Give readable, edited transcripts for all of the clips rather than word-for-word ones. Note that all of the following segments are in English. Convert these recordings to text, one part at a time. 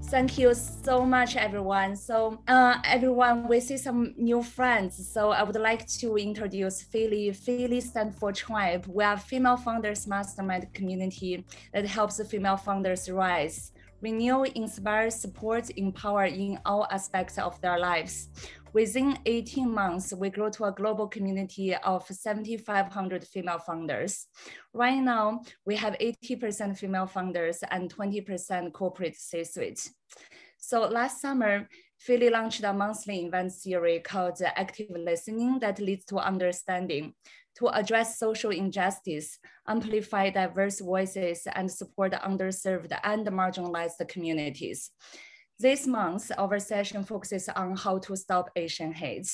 Thank you so much, everyone. So everyone, we see some new friends. So I would like to introduce Philly. Philly stands for Tribe. We are female founders mastermind community that helps female founders rise, renew, inspire, support, empower in all aspects of their lives. Within 18 months, we grew to a global community of 7,500 female founders. Right now, we have 80% female founders and 20% corporate C-suite. So last summer, Philly launched a monthly event series called Active Listening that leads to understanding, to address social injustice, amplify diverse voices, and support underserved and marginalized communities. This month, our session focuses on how to stop Asian hate.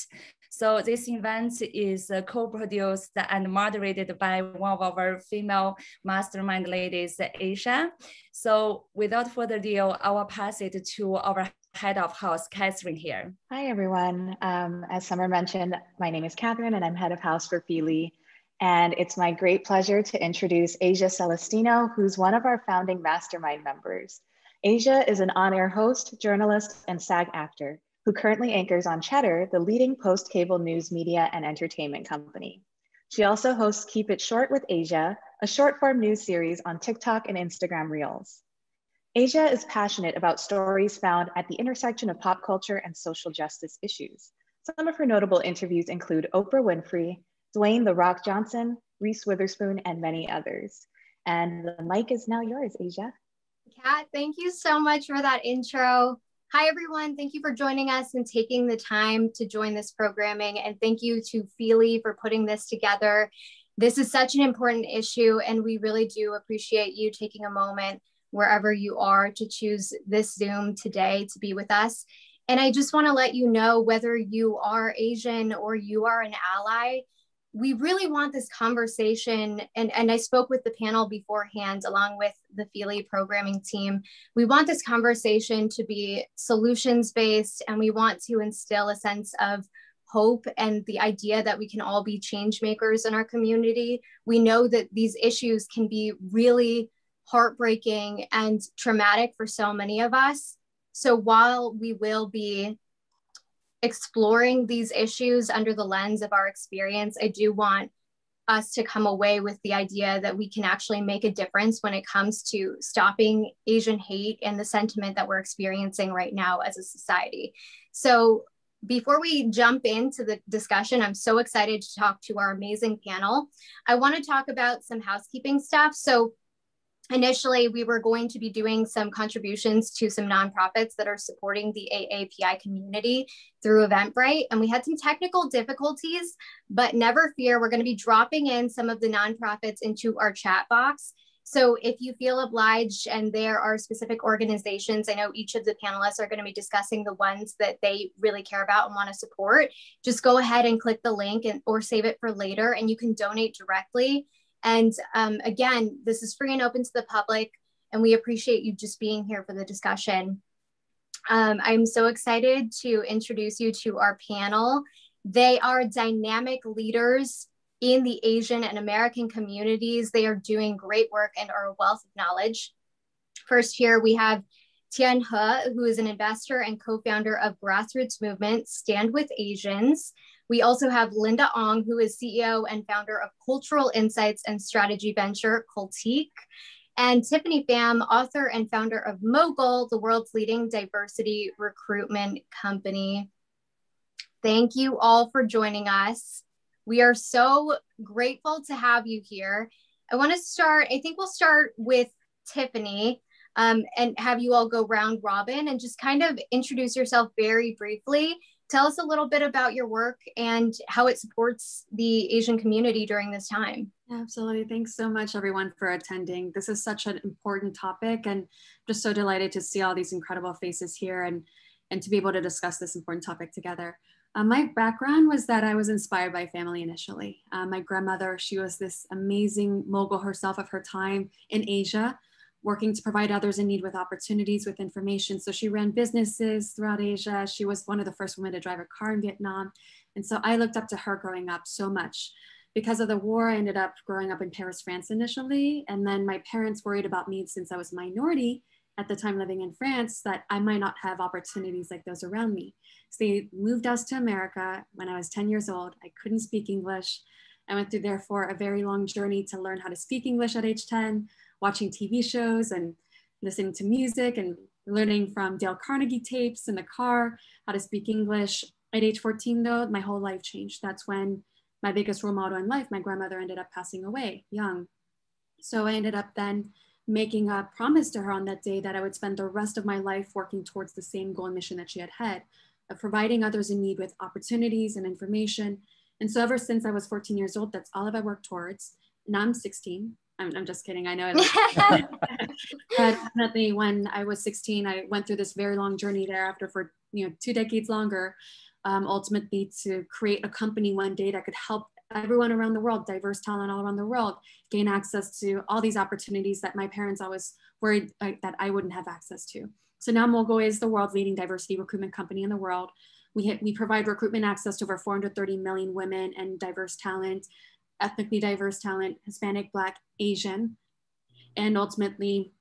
So this event is co-produced and moderated by one of our female mastermind ladies, Asia. So without further ado, I will pass it to our head of house, Catherine here. Hi, everyone. As Summer mentioned, my name is Catherine and I'm head of house for Philly. And it's my great pleasure to introduce Azia Celestino, who's one of our founding mastermind members. Azia is an on-air host, journalist, and SAG actor who currently anchors on Cheddar, the leading post-cable news media and entertainment company. She also hosts Keep It Short with Azia, a short-form news series on TikTok and Instagram Reels. Azia is passionate about stories found at the intersection of pop culture and social justice issues. Some of her notable interviews include Oprah Winfrey, Dwayne "The Rock" Johnson, Reese Witherspoon, and many others. And the mic is now yours, Azia. Kat, thank you so much for that intro. Hi, everyone. Thank you for joining us and taking the time to join this programming. And thank you to Philly for putting this together. This is such an important issue, and we really do appreciate you taking a moment wherever you are to choose this Zoom today to be with us. And I just want to let you know, whether you are Asian or you are an ally, we really want this conversation, and I spoke with the panel beforehand along with the Philly programming team. We want this conversation to be solutions-based, and we want to instill a sense of hope and the idea that we can all be change makers in our community. We know that these issues can be really heartbreaking and traumatic for so many of us. So while we will be exploring these issues under the lens of our experience, I do want us to come away with the idea that we can actually make a difference when it comes to stopping Asian hate and the sentiment that we're experiencing right now as a society. So before we jump into the discussion, I'm so excited to talk to our amazing panel. I want to talk about some housekeeping stuff. So initially, we were going to be doing some contributions to some nonprofits that are supporting the AAPI community through Eventbrite. And we had some technical difficulties, but never fear, we're going to be dropping in some of the nonprofits into our chat box. So if you feel obliged and there are specific organizations, I know each of the panelists are going to be discussing the ones that they really care about and want to support, just go ahead and click the link or save it for later, and you can donate directly. And again, this is free and open to the public, and we appreciate you just being here for the discussion. I'm so excited to introduce you to our panel. They are dynamic leaders in the Asian and American communities. They are doing great work and are a wealth of knowledge. First here, we have Tian, who is an investor and co-founder of grassroots movement Stand With Asians. We also have Linda Ong, who is CEO and founder of cultural insights and strategy venture Cultique, and Tiffany Pham, author and founder of Mogul, the world's leading diversity recruitment company. Thank you all for joining us. We are so grateful to have you here. I want to start, I think we'll start with Tiffany and have you all go round robin and just kind of introduce yourself very briefly. Tell us a little bit about your work and how it supports the Asian community during this time. Absolutely. Thanks so much, everyone, for attending. This is such an important topic, and just so delighted to see all these incredible faces here and to be able to discuss this important topic together. My background was that I was inspired by family initially. My grandmother, she was this amazing mogul herself of her time in Asia, working to provide others in need with opportunities, with information. So she ran businesses throughout Asia. She was one of the first women to drive a car in Vietnam. And so I looked up to her growing up so much. Because of the war, I ended up growing up in Paris, France initially. And then my parents worried about me since I was a minority at the time living in France that I might not have opportunities like those around me. So they moved us to America when I was 10 years old. I couldn't speak English. I went through therefore a very long journey to learn how to speak English at age 10, watching TV shows and listening to music and learning from Dale Carnegie tapes in the car, how to speak English. At age 14 though, my whole life changed. That's when my biggest role model in life, my grandmother, ended up passing away young. So I ended up then making a promise to her on that day that I would spend the rest of my life working towards the same goal and mission that she had, of providing others in need with opportunities and information. And so ever since I was 14 years old, that's all I've worked towards. Now I'm 16. I'm just kidding. I know. But definitely when I was 16, I went through this very long journey thereafter for 2 decades longer, ultimately to create a company one day that could help everyone around the world, diverse talent all around the world, gain access to all these opportunities that my parents always worried that I wouldn't have access to. So now Mogul is the world's leading diversity recruitment company in the world. We provide recruitment access to over 430 million women and diverse talent, ethnically diverse talent, Hispanic, Black, Asian. And ultimately,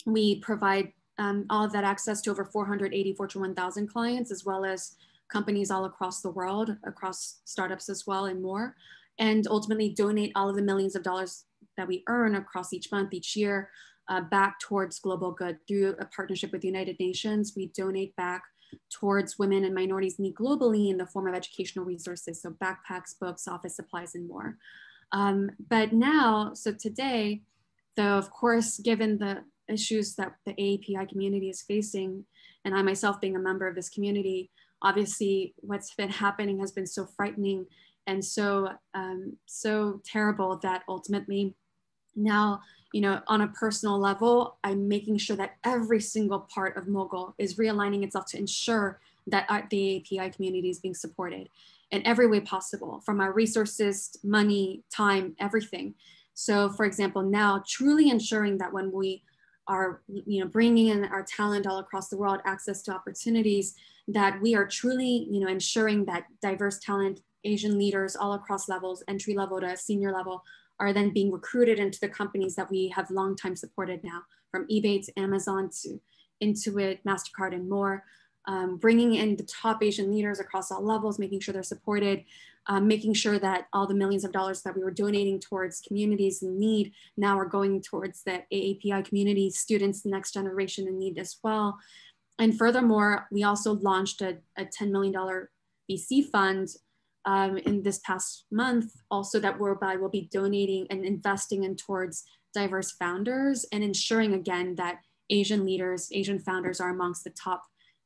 we provide all of that access to over 480 Fortune 1000 clients, as well as companies all across the world, across startups as well and more, and ultimately donate all of the millions of dollars that we earn across each month, each year, back towards global good through a partnership with the United Nations. We donate back towards women and minorities in need globally in the form of educational resources, so backpacks, books, office supplies, and more. But now, so today, though, of course, given the issues that the AAPI community is facing, and I myself being a member of this community, obviously what's been happening has been so frightening and so terrible that ultimately now, on a personal level, I'm making sure that every single part of Mogul is realigning itself to ensure that the API community is being supported in every way possible, from our resources, money, time, everything. So for example, now truly ensuring that when we are bringing in our talent all across the world, access to opportunities, that we are truly ensuring that diverse talent, Asian leaders all across levels, entry level to senior level, are then being recruited into the companies that we have long time supported now, from eBay to Amazon to Intuit, MasterCard, and more. Bringing in the top Asian leaders across all levels, making sure they're supported, making sure that all the millions of dollars that we were donating towards communities in need now are going towards the AAPI community, students, the next generation in need as well. And furthermore, we also launched a $10 million VC fund in this past month, also that whereby we'll be donating and investing in towards diverse founders and ensuring again that Asian leaders, Asian founders are amongst the top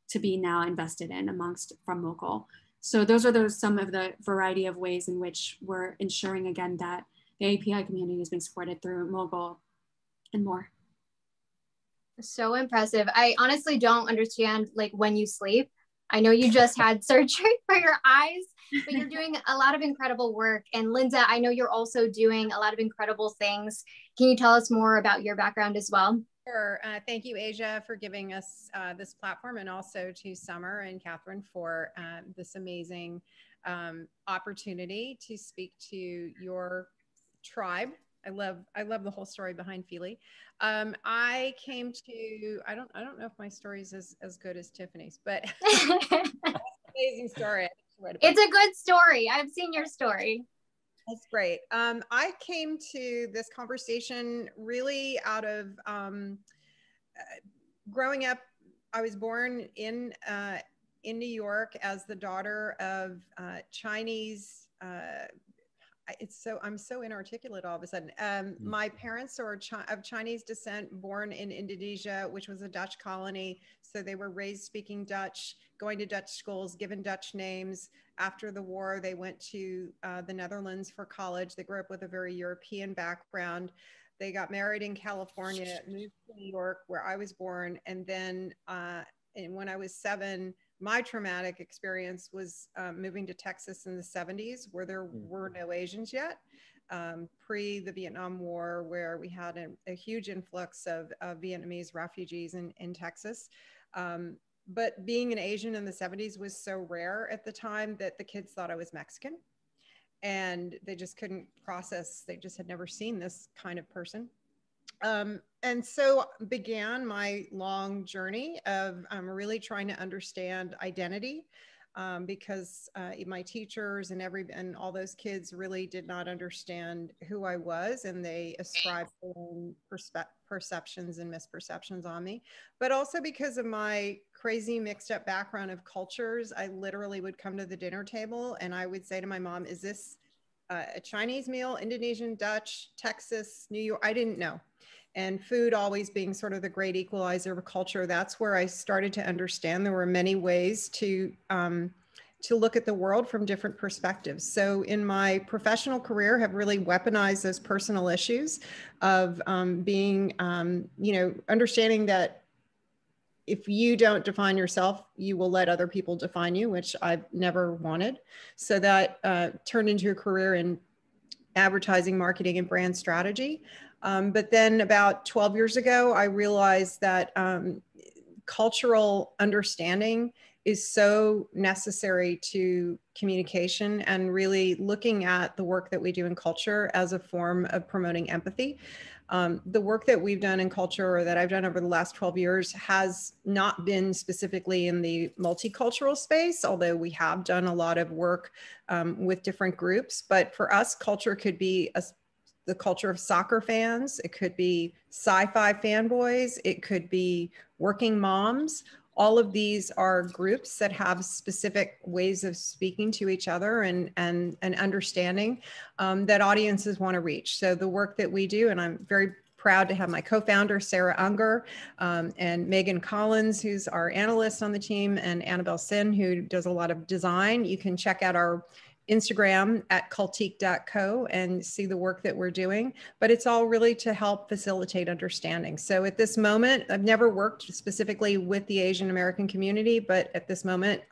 to be now invested in from Mogul. So those are some of the variety of ways in which we're ensuring again that the API community is being supported through Mogul and more. So impressive. I honestly don't understand when you sleep. I know you just had surgery for your eyes, but you're doing a lot of incredible work. And Linda, I know you're also doing a lot of incredible things. Can you tell us more about your background as well? Sure. Thank you, Asia, for giving us this platform, and also to Summer and Catherine for this amazing opportunity to speak to your tribe. I love the whole story behind Feely. I came to, I don't know if my story is as good as Tiffany's, but it's an amazing story. It's a good story. I've seen your story. That's great. I came to this conversation really out of growing up. I was born in New York as the daughter of Chinese. I'm so inarticulate all of a sudden. My parents are of Chinese descent, born in Indonesia, which was a Dutch colony. So they were raised speaking Dutch, going to Dutch schools, given Dutch names. After the war, they went to the Netherlands for college. They grew up with a very European background. They got married in California, moved to New York, where I was born. And then when I was 7, my traumatic experience was moving to Texas in the 70s, where there were no Asians yet, pre the Vietnam War, where we had a huge influx of Vietnamese refugees in Texas. But being an Asian in the 70s was so rare at the time that the kids thought I was Mexican, and they just couldn't process. They just had never seen this kind of person. And so began my long journey of really trying to understand identity, because my teachers and all those kids really did not understand who I was, and they ascribed their own perceptions and misperceptions on me. But also because of my crazy mixed up background of cultures, I literally would come to the dinner table and I would say to my mom, is this a Chinese meal, Indonesian, Dutch, Texas, New York? I didn't know. And food always being sort of the great equalizer of culture, that's where I started to understand there were many ways to look at the world from different perspectives. So in my professional career, have really weaponized those personal issues of being, understanding that if you don't define yourself, you will let other people define you, which I've never wanted. So that turned into a career in advertising, marketing, and brand strategy. But then about 12 years ago, I realized that cultural understanding is so necessary to communication, and really looking at the work that we do in culture as a form of promoting empathy. The work that we've done in culture, or that I've done over the last 12 years, has not been specifically in the multicultural space, although we have done a lot of work with different groups. But for us, culture could be the culture of soccer fans. It could be sci-fi fanboys. It could be working moms. All of these are groups that have specific ways of speaking to each other and understanding that audiences want to reach. So the work that we do, and I'm very proud to have my co-founder, Sarah Unger, and Megan Collins, who's our analyst on the team, and Annabelle Sin, who does a lot of design. You can check out our Instagram at cultique.co and see the work that we're doing, but it's all really to help facilitate understanding. So at this moment, I've never worked specifically with the Asian American community, but at this moment,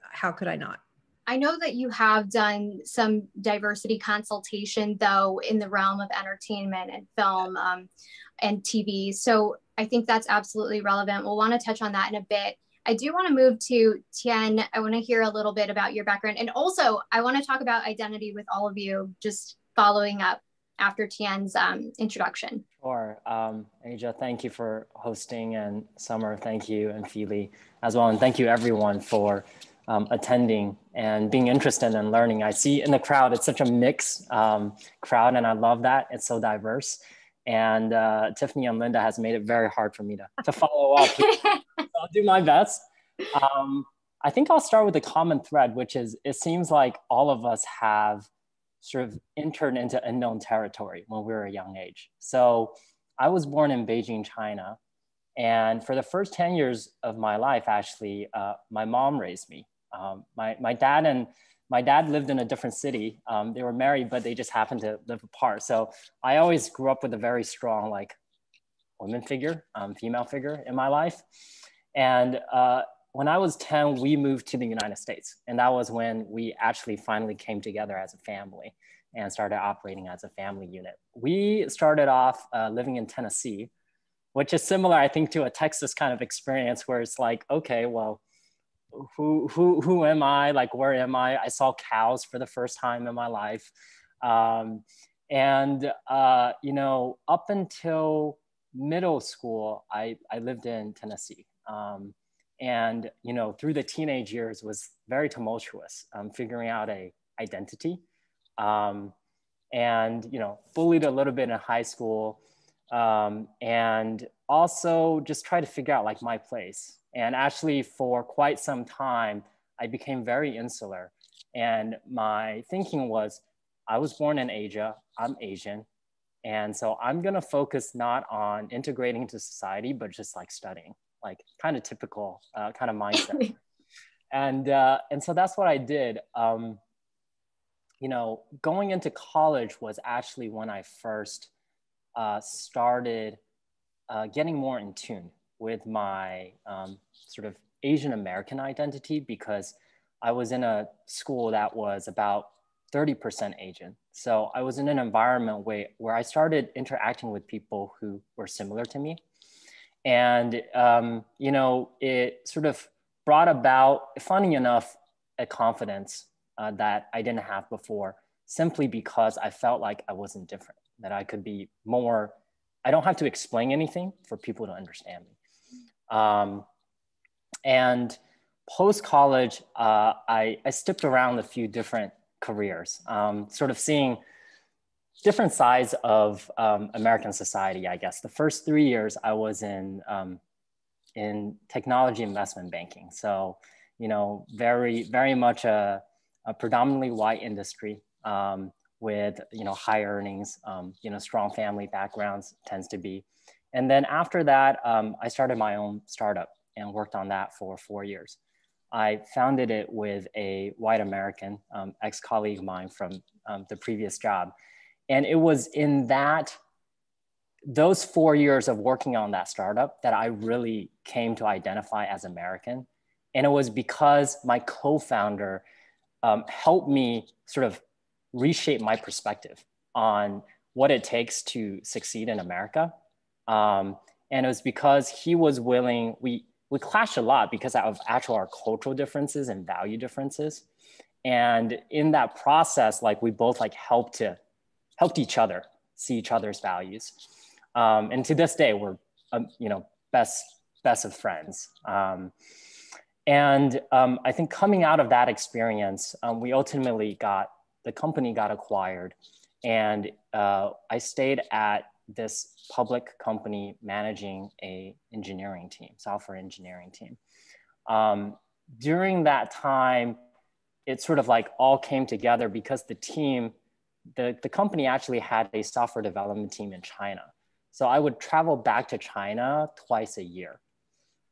how could I not? I know that you have done some diversity consultation, though, in the realm of entertainment and film and TV. So I think that's absolutely relevant. We'll want to touch on that in a bit. I do want to move to Tian. I want to hear a little bit about your background. And also, I want to talk about identity with all of you, just following up after Tian's introduction. Sure. Asia, thank you for hosting, and Summer, thank you, and Feely as well. And thank you everyone for attending and being interested in learning. I see in the crowd, it's such a mixed crowd, and I love that. It's so diverse. And Tiffany and Linda has made it very hard for me to follow up. I'll do my best. I think I'll start with a common thread, which is it seems like all of us have sort of entered into unknown territory when we were a young age. So I was born in Beijing, China. And for the first 10 years of my life, actually, my mom raised me. My dad lived in a different city. They were married, but they just happened to live apart. So I always grew up with a very strong, like, woman figure, female figure in my life. And when I was 10, we moved to the United States. And that was when we actually finally came together as a family and started operating as a family unit. We started off living in Tennessee, which is similar, I think, to a Texas kind of experience where it's like, okay, well, who am I? Like, where am I? I saw cows for the first time in my life. You know, up until middle school, I lived in Tennessee. And, you know, through the teenage years was very tumultuous, figuring out a identity. And, you know, bullied a little bit in high school. And also just try to figure out like my place. And actually for quite some time, I became very insular. And my thinking was, I was born in Asia, I'm Asian. And so I'm gonna focus not on integrating into society, but just like studying, like kind of typical kind of mindset. And so that's what I did. You know, going into college was actually when I first started getting more in tune with my sort of Asian American identity, because I was in a school that was about 30% Asian. So I was in an environment where I started interacting with people who were similar to me. And, you know, it sort of brought about, funny enough, a confidence that I didn't have before, simply because I felt like I wasn't different, that I could be more I don't have to explain anything for people to understand me. And post-college, I stepped around a few different careers, sort of seeing different sides of American society, I guess. The first 3 years I was in technology investment banking. So, you know, very much a predominantly white industry with, you know, high earnings, you know, strong family backgrounds tends to be. And then after that, I started my own startup and worked on that for 4 years. I founded it with a white American ex-colleague of mine from the previous job. And it was in those 4 years of working on that startup that I really came to identify as American. And it was because my co-founder helped me sort of reshape my perspective on what it takes to succeed in America. And it was because he was willing, we clashed a lot because of our cultural differences and value differences. And in that process, like we both like helped each other see each other's values. And to this day, we're, you know, best of friends. And I think coming out of that experience, we ultimately the company got acquired, and I stayed at this public company managing a engineering team, software engineering team. During that time, it sort of like all came together because the company actually had a software development team in China. So I would travel back to China twice a year.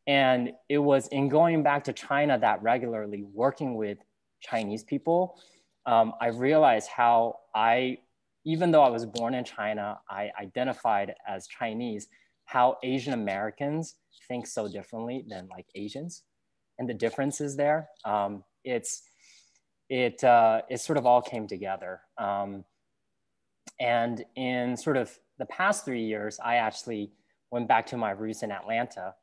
And it was in going back to China that regularly working with Chinese people, I realized how even though I was born in China, I identified as Chinese, how Asian Americans think so differently than like Asians, and the differences there. It sort of all came together. And in sort of the past 3 years, I actually went back to my roots in Atlanta.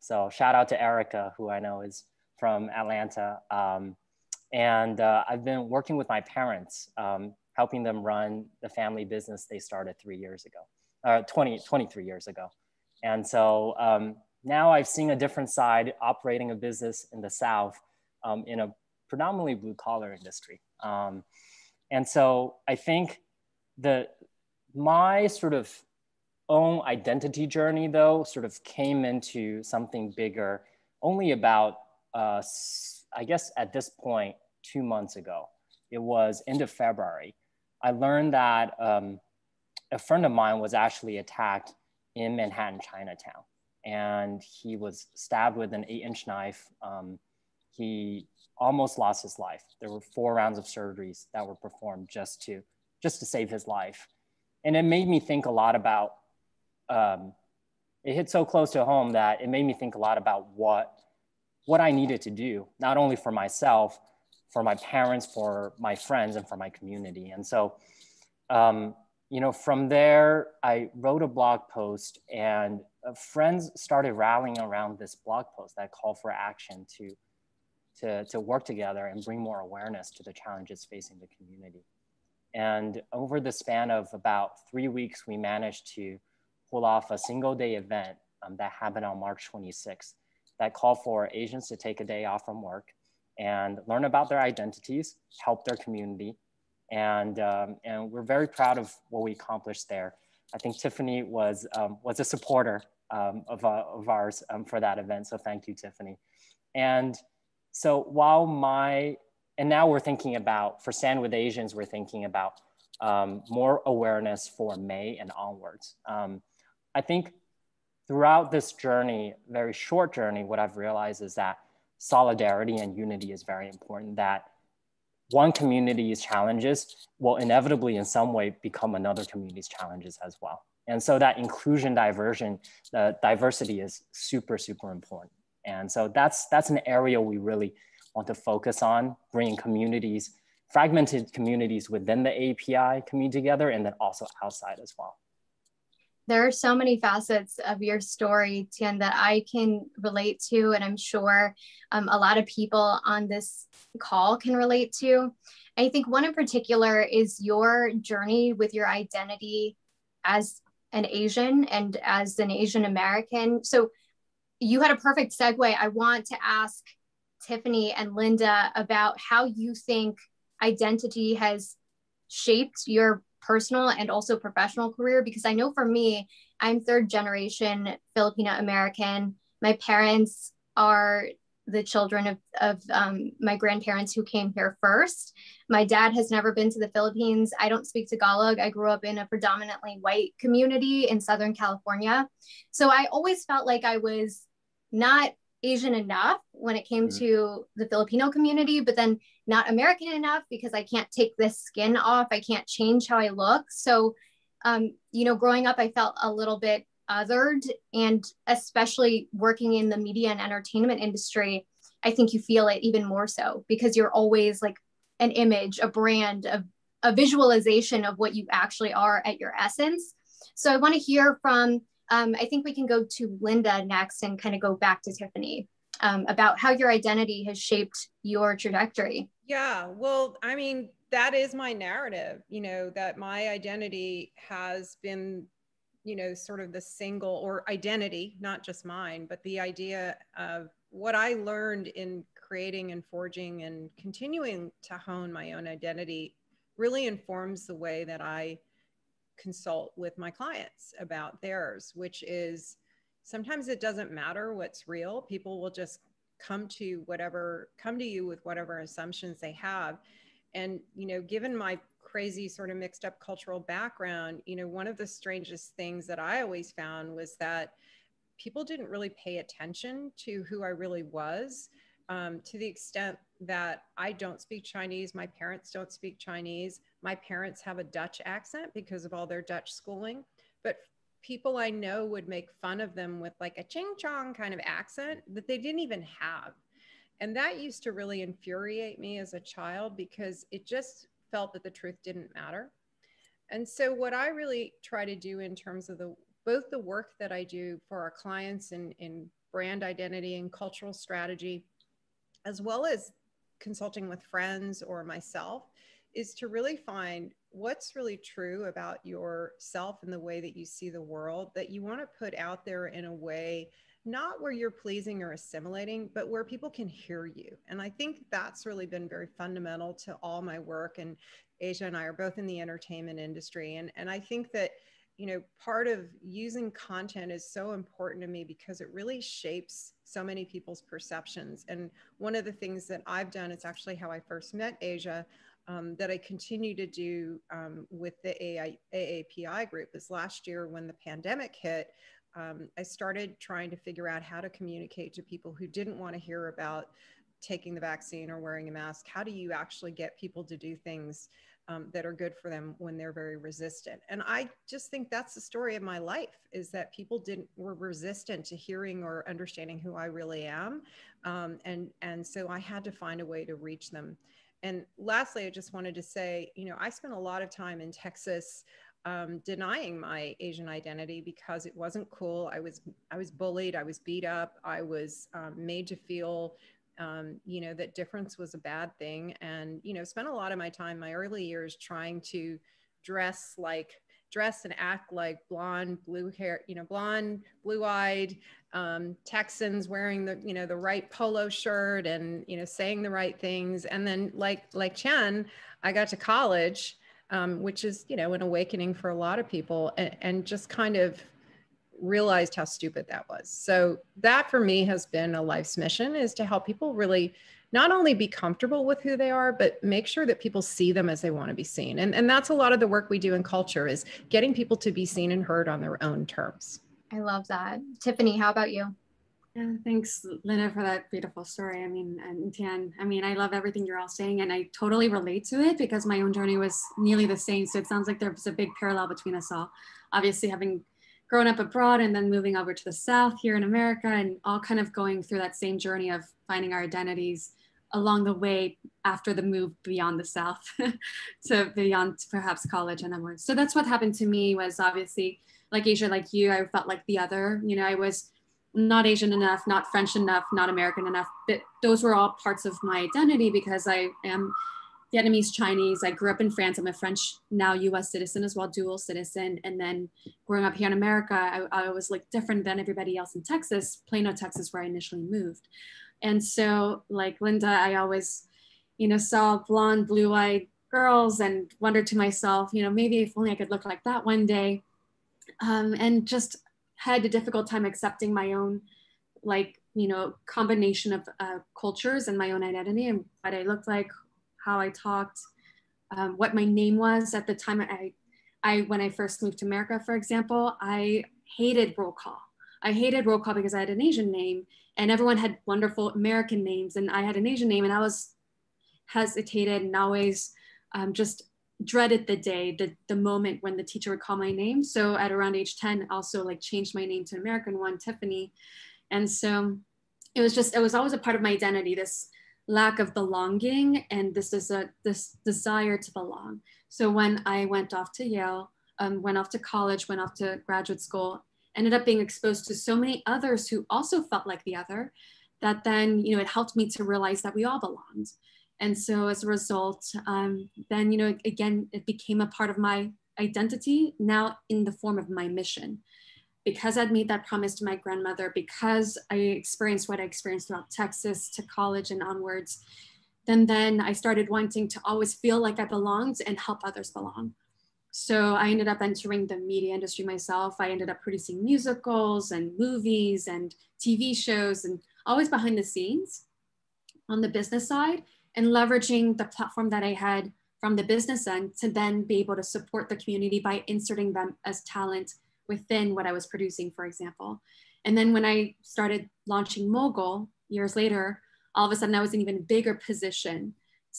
So shout out to Erica, who I know is from Atlanta. And I've been working with my parents, helping them run the family business they started 23 years ago. And so now I've seen a different side operating a business in the South in a predominantly blue collar industry. And so I think my sort of own identity journey though sort of came into something bigger only about, I guess at this point, 2 months ago. It was end of February. I learned that a friend of mine was actually attacked in Manhattan, Chinatown, and he was stabbed with an 8-inch knife. He almost lost his life. There were 4 rounds of surgeries that were performed just to save his life. And it made me think a lot about, it hit so close to home that it made me think a lot about what I needed to do, not only for myself, for my parents, for my friends, and for my community. And so, you know, from there, I wrote a blog post, and friends started rallying around this blog post that called for action to work together and bring more awareness to the challenges facing the community. And over the span of about 3 weeks, we managed to pull off a single-day event that happened on March 26th that called for Asians to take a day off from work and learn about their identities, help their community. And we're very proud of what we accomplished there. I think Tiffany was a supporter of ours for that event. So thank you, Tiffany. And so and now we're thinking about, for Stand With Asians, we're thinking about more awareness for May and onwards. I think throughout this journey, very short journey, what I've realized is that solidarity and unity is very important, that one community's challenges will inevitably in some way become another community's challenges as well. And so that inclusion, diversity is super, super important. And so that's an area we really want to focus on, bringing communities, fragmented communities within the API community together, and then also outside as well. There are so many facets of your story, Tian, that I can relate to, and I'm sure a lot of people on this call can relate to. I think one in particular is your journey with your identity as an Asian and as an Asian American. So you had a perfect segue. I want to ask Tiffany and Linda about how you think identity has shaped your personal and also professional career, because I know for me, I'm third generation Filipino American. My parents are the children of my grandparents who came here first. My dad has never been to the Philippines. I don't speak Tagalog. I grew up in a predominantly white community in Southern California. So I always felt like I was not Asian enough when it came to the Filipino community, but then not American enough because I can't take this skin off. I can't change how I look. So, you know, growing up, I felt a little bit othered, and especially working in the media and entertainment industry, I think you feel it even more so because you're always like an image, a brand, a visualization of what you actually are at your essence. So I want to hear from, I think we can go to Linda next and kind of go back to Tiffany about how your identity has shaped your trajectory. Yeah, well, I mean, that is my narrative, you know, that my identity has been, you know, sort of the single, or identity, not just mine, but the idea of what I learned in creating and forging and continuing to hone my own identity really informs the way that I consult with my clients about theirs, which is sometimes it doesn't matter what's real. People will just come to you with whatever assumptions they have. And, you know, given my crazy sort of mixed up cultural background, you know, one of the strangest things that I always found was that people didn't really pay attention to who I really was, to the extent that I don't speak Chinese. My parents don't speak Chinese. My parents have a Dutch accent because of all their Dutch schooling, but people I know would make fun of them with like a ching chong kind of accent that they didn't even have. And that used to really infuriate me as a child because it just felt that the truth didn't matter. And so what I really try to do in terms of both the work that I do for our clients in brand identity and cultural strategy, as well as consulting with friends or myself, is to really find what's really true about yourself and the way that you see the world that you want to put out there in a way not where you're pleasing or assimilating, but where people can hear you. And I think that's really been very fundamental to all my work. And Asia and I are both in the entertainment industry. And I think that, you know, part of using content is so important to me because it really shapes so many people's perceptions. And one of the things that I've done, it's actually how I first met Asia, that I continue to do with the AAPI group, is last year when the pandemic hit, I started trying to figure out how to communicate to people who didn't want to hear about taking the vaccine or wearing a mask. How do you actually get people to do things that are good for them when they're very resistant? And I just think that's the story of my life, is that people were resistant to hearing or understanding who I really am. And so I had to find a way to reach them. And lastly, I just wanted to say, you know, I spent a lot of time in Texas denying my Asian identity because it wasn't cool. I was bullied. I was beat up. I was made to feel, you know, that difference was a bad thing. And, you know, spent a lot of my time, my early years, trying to dress and act like blonde, blue hair, you know, blonde, blue-eyed Texans wearing the, you know, the right polo shirt and, you know, saying the right things. And then like Tian, I got to college, which is, you know, an awakening for a lot of people, and just kind of realized how stupid that was. So that for me has been a life's mission, is to help people really not only be comfortable with who they are, but make sure that people see them as they want to be seen. And that's a lot of the work we do in culture, is getting people to be seen and heard on their own terms. I love that. Tiffany, how about you? Yeah, thanks, Linda, for that beautiful story. I mean, and Tian, I mean, I love everything you're all saying, and I totally relate to it because my own journey was nearly the same. So it sounds like there's a big parallel between us all. Obviously, having grown up abroad and then moving over to the South here in America, and all kind of going through that same journey of finding our identities along the way after the move beyond the South to beyond perhaps college and onwards. So that's what happened to me. Was obviously like Asia, like you, I felt like the other. You know, I was not Asian enough, not French enough, not American enough. But those were all parts of my identity because I am Vietnamese, Chinese. I grew up in France. I'm a French, now US citizen as well, dual citizen. And then growing up here in America, I was like different than everybody else in Texas, Plano, Texas, where I initially moved. And so like Linda, I always, saw blonde, blue-eyed girls and wondered to myself, maybe if only I could look like that one day. And just had a difficult time accepting my own, combination of cultures and my own identity and what I looked like, how I talked, what my name was at the time. When I first moved to America, for example, I hated roll call. I hated roll call because I had an Asian name and everyone had wonderful American names and I had an Asian name and I was hesitated and always just dreaded the day, the moment when the teacher would call my name. So at around age 10, also like changed my name to an American one, Tiffany. And so it was always a part of my identity, this lack of belonging and this desire to belong. So when I went off to Yale, went off to college, went off to graduate school, ended up being exposed to so many others who also felt like the other, that then, it helped me to realize that we all belonged. And so as a result, then, again, it became a part of my identity now in the form of my mission. Because I'd made that promise to my grandmother, because I experienced what I experienced throughout Texas to college and onwards, then I started wanting to always feel like I belonged and help others belong. So I ended up entering the media industry myself. I ended up producing musicals and movies and TV shows and always behind the scenes on the business side and leveraging the platform that I had from the business end to then be able to support the community by inserting them as talent within what I was producing, for example. And then when I started launching Mogul years later, all of a sudden I was in an even bigger position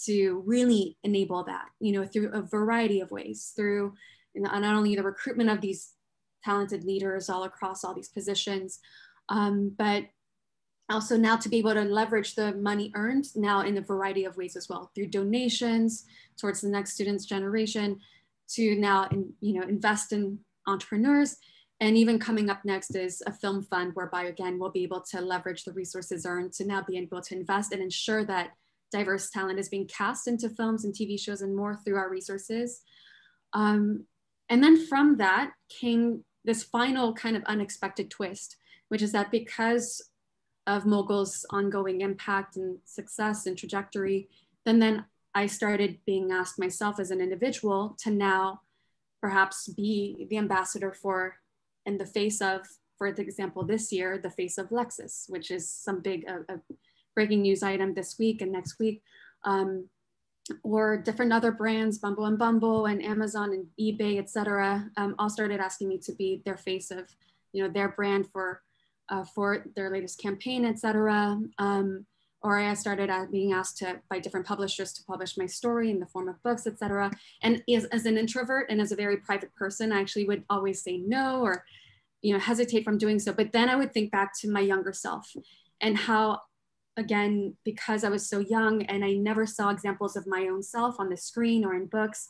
to really enable that, through a variety of ways, through not only the recruitment of these talented leaders all across all these positions, but also now to be able to leverage the money earned now in a variety of ways as well, through donations towards the next student's generation, to now invest in entrepreneurs. And even coming up next is a film fund whereby, again, we'll be able to leverage the resources earned to now be able to invest and ensure that diverse talent is being cast into films and TV shows and more through our resources. And then from that came this final kind of unexpected twist, which is that because of Mogul's ongoing impact and success and trajectory, then I started being asked myself as an individual to now perhaps be the ambassador for, in the face of, for example, this year, the face of Lexus, which is some big breaking news item this week and next week, or different other brands, Bumble and Amazon and eBay, et cetera, all started asking me to be their face of, their brand for their latest campaign, et cetera. Or I started being asked by different publishers to publish my story in the form of books, et cetera. And as an introvert and as a very private person, I actually would always say no or hesitate from doing so. But then I would think back to my younger self and how, again, because I was so young and I never saw examples of my own self on the screen or in books,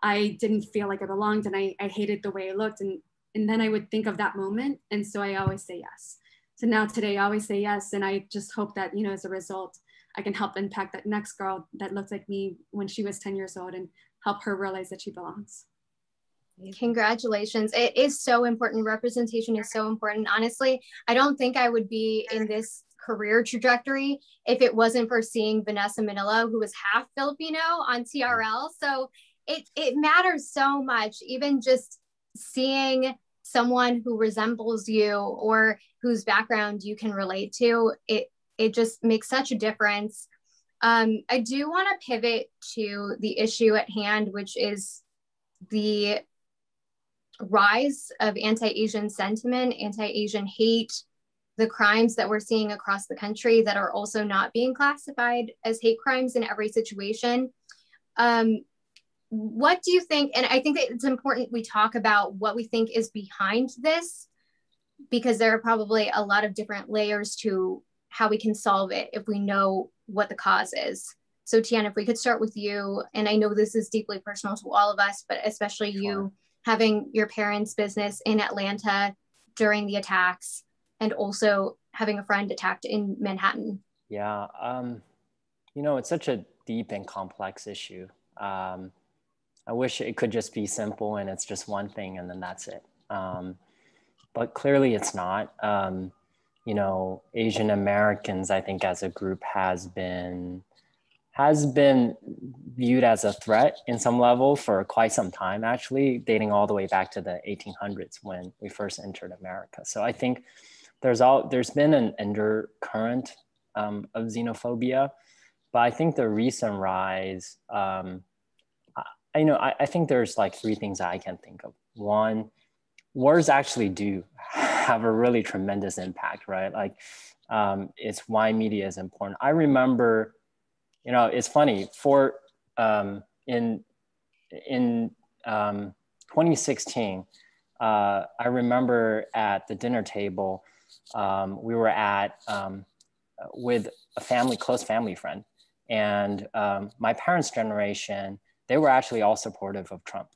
I didn't feel like I belonged and I hated the way I looked. And then I would think of that moment. And so I always say yes. So now today I always say yes. And I just hope that, as a result, I can help impact that next girl that looked like me when she was 10 years old and help her realize that she belongs. Congratulations. It is so important. Representation is so important. Honestly, I don't think I would be in this career trajectory if it wasn't for seeing Vanessa Manila, who was half Filipino, on TRL. So it matters so much, even just seeing someone who resembles you or whose background you can relate to. It just makes such a difference. I do want to pivot to the issue at hand, which is the rise of anti-Asian sentiment, anti-Asian hate, the crimes that we're seeing across the country that are also not being classified as hate crimes in every situation. What do you think? And I think that it's important we talk about what we think is behind this, because there are probably a lot of different layers to how we can solve it if we know what the cause is. So Tian, if we could start with you, and I know this is deeply personal to all of us, but especially you having your parents' business in Atlanta during the attacks and also having a friend attacked in Manhattan. Yeah, it's such a deep and complex issue. I wish it could just be simple and it's just one thing and then that's it. But clearly it's not. You know, Asian Americans, I think as a group has been viewed as a threat in some level for quite some time, actually, dating all the way back to the 1800s when we first entered America. So I think there's been an undercurrent of xenophobia, but I think the recent rise, I think there's like three things I can think of. One, words actually do have a really tremendous impact, right? Like it's why media is important. I remember, you know, it's funny for in 2016, I remember at the dinner table, we were at with a close family friend, and my parents' generation, they were actually all supportive of Trump.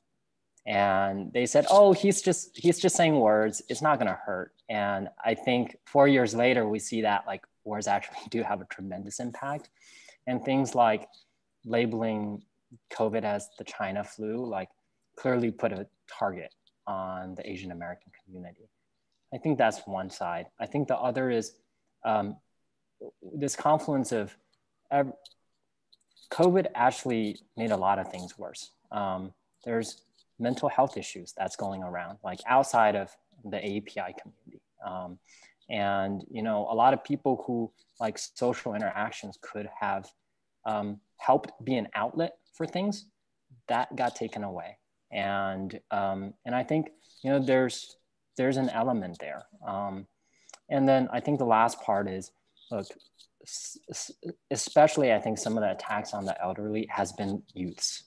And they said, oh, he's just saying words, it's not gonna hurt. And I think 4 years later, we see that like words actually do have a tremendous impact. And things like labeling COVID as the China flu, like clearly put a target on the Asian American community. I think that's one side. I think the other is this confluence of COVID actually made a lot of things worse. There's mental health issues that's going around, like outside of the AAPI community. And, you know, a lot of people who like social interactions could have helped be an outlet for things that got taken away. And I think, you know, there's an element there. And then I think the last part is, look, especially I think some of the attacks on the elderly has been youths.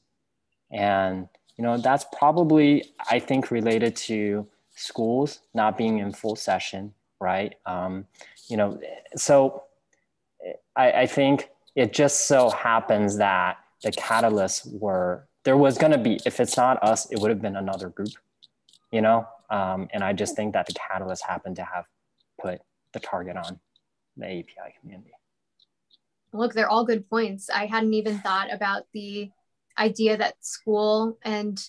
And, you know, that's probably, I think, related to schools not being in full session, right? You know, so I think it just so happens that the catalysts there was going to be, if it's not us, it would have been another group, you know? And I just think that the catalyst happened to have put the target on the API community. Look, they're all good points. I hadn't even thought about the idea that school and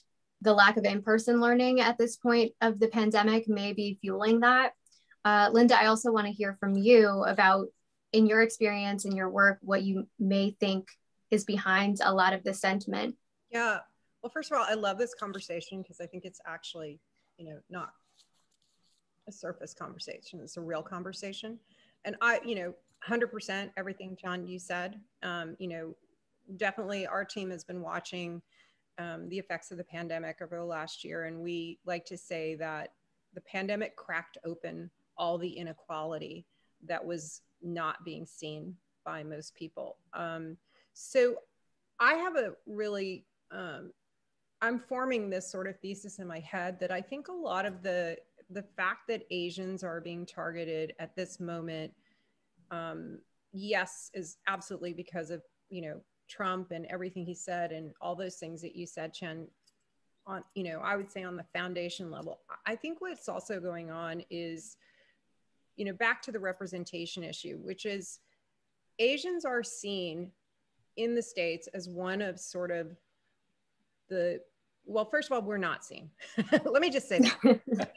the lack of in-person learning at this point of the pandemic may be fueling that. Linda, I also want to hear from you about, in your experience, in your work, what you may think is behind a lot of the sentiment. Yeah, well, first of all, I love this conversation because I think it's actually, you know, not a surface conversation, it's a real conversation. And you know, 100% everything, John, you said, you know, definitely our team has been watching the effects of the pandemic over the last year. And we like to say that the pandemic cracked open all the inequality that was not being seen by most people. So I have a really, I'm forming this sort of thesis in my head that I think a lot of the fact that Asians are being targeted at this moment, yes, is absolutely because of, you know, Trump and everything he said and all those things that you said, Chen, on, you know, I would say on the foundation level. I think what's also going on is, you know, back to the representation issue, which is Asians are seen in the States as one of sort of well, first of all, we're not seen. Let me just say that.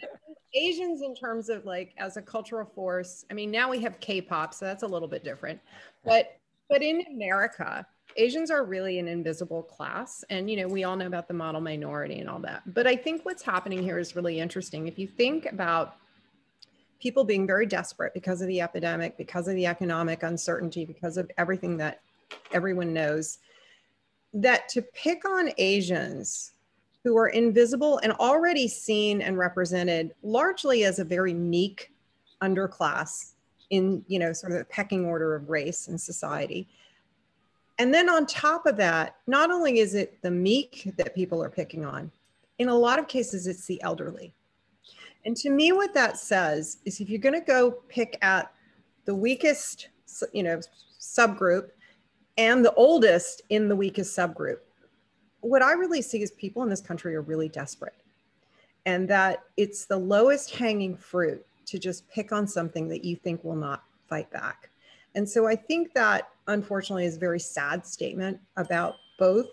Asians in terms of like as a cultural force, I mean, now we have K-pop, so that's a little bit different. But in America, Asians are really an invisible class. And, you know, we all know about the model minority and all that. But I think what's happening here is really interesting. If you think about people being very desperate because of the epidemic, because of the economic uncertainty, because of everything that everyone knows, that to pick on Asians who are invisible and already seen and represented largely as a very meek underclass in, you know, sort of the pecking order of race and society. And then on top of that, not only is it the meek that people are picking on, in a lot of cases, it's the elderly. And to me, what that says is if you're going to go pick at the weakest, you know, subgroup and the oldest in the weakest subgroup, what I really see is people in this country are really desperate, and that it's the lowest hanging fruit to just pick on something that you think will not fight back. And so I think that unfortunately is a very sad statement about both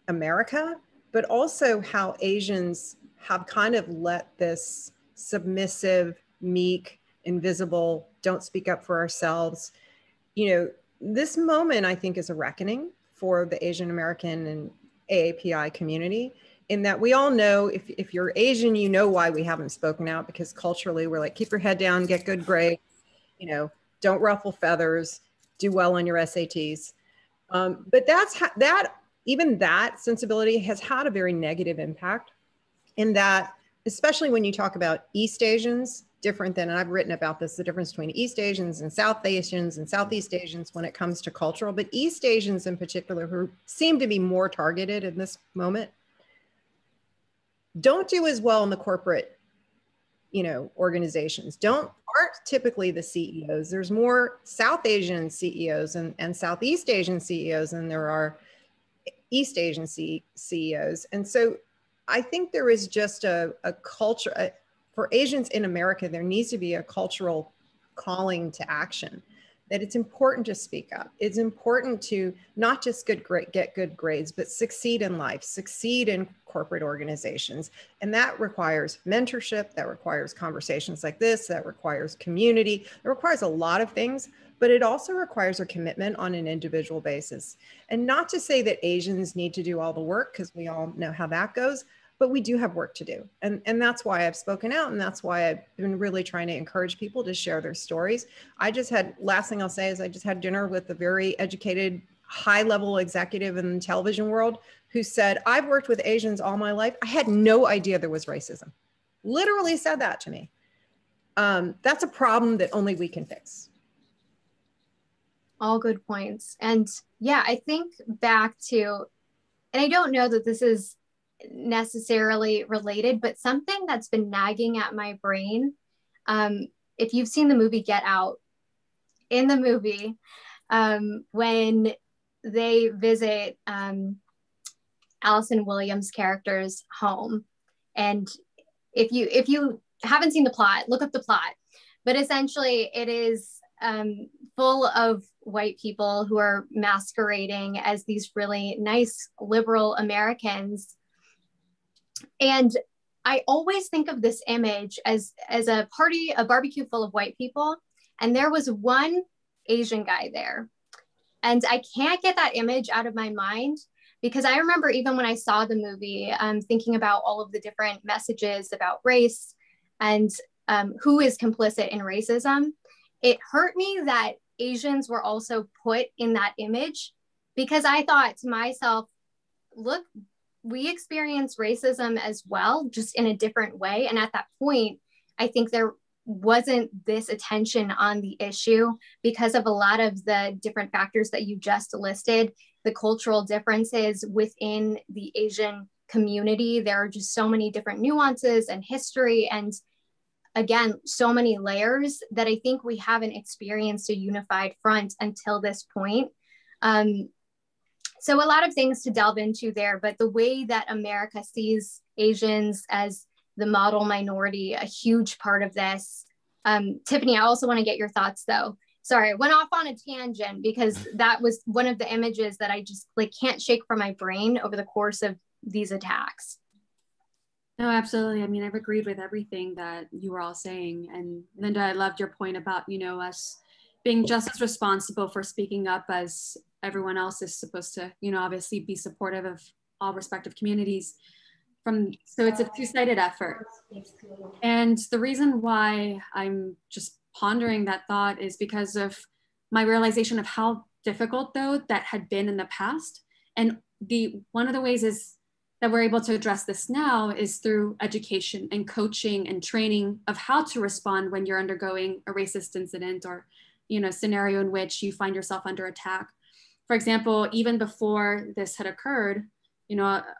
America, but also how Asians have kind of let this submissive, meek, invisible, don't speak up for ourselves. You know, this moment I think is a reckoning for the Asian American and AAPI community, in that we all know if you're Asian, you know why we haven't spoken out, because culturally we're like, keep your head down, get good grades, you know, don't ruffle feathers, do well on your SATs. But even that sensibility has had a very negative impact, in that, especially when you talk about East Asians, different than, and I've written about this, the difference between East Asians and South Asians and Southeast Asians when it comes to cultural, but East Asians in particular, who seem to be more targeted in this moment, don't do as well in the corporate, you know, organizations, aren't typically the CEOs. There's more South Asian CEOs and Southeast Asian CEOs than there are East Asian CEOs. And so I think there is just a culture for Asians in America. There needs to be a cultural calling to action, that it's important to speak up. It's important to not just get good grades, but succeed in life, succeed in corporate organizations. And that requires mentorship, that requires conversations like this, that requires community, it requires a lot of things, but it also requires a commitment on an individual basis. And not to say that Asians need to do all the work, because we all know how that goes, but we do have work to do. And that's why I've spoken out. And that's why I've been really trying to encourage people to share their stories. Last thing I'll say is I just had dinner with a very educated, high-level executive in the television world who said, I've worked with Asians all my life. I had no idea there was racism. Literally said that to me. That's a problem that only we can fix. All good points. And yeah, I think back to, and I don't know that this is necessarily related, but something that's been nagging at my brain. If you've seen the movie Get Out, in the movie, when they visit Allison Williams' character's home, and if you haven't seen the plot, look up the plot. But essentially, it is full of white people who are masquerading as these really nice liberal Americans. And I always think of this image as a barbecue full of white people. And there was one Asian guy there. And I can't get that image out of my mind, because I remember even when I saw the movie, thinking about all of the different messages about race and who is complicit in racism. It hurt me that Asians were also put in that image, because I thought to myself, look, we experience racism as well, just in a different way. And at that point, I think there wasn't this attention on the issue because of a lot of the different factors that you just listed, the cultural differences within the Asian community. There are just so many different nuances and history, and again, so many layers that I think we haven't experienced a unified front until this point. So a lot of things to delve into there, but the way that America sees Asians as the model minority, a huge part of this. Tiffany, I also want to get your thoughts though. Sorry, I went off on a tangent because that was one of the images that I just can't shake from my brain over the course of these attacks. No, absolutely. I mean, I've agreed with everything that you were all saying. And Linda, I loved your point about, us being just as responsible for speaking up as everyone else is supposed to, obviously be supportive of all respective communities. So it's a two-sided effort. And the reason why I'm just pondering that thought is because of my realization of how difficult, though, that had been in the past. And one of the ways is that we're able to address this now is through education and coaching and training of how to respond when you're undergoing a racist incident or, scenario in which you find yourself under attack. For example, even before this had occurred,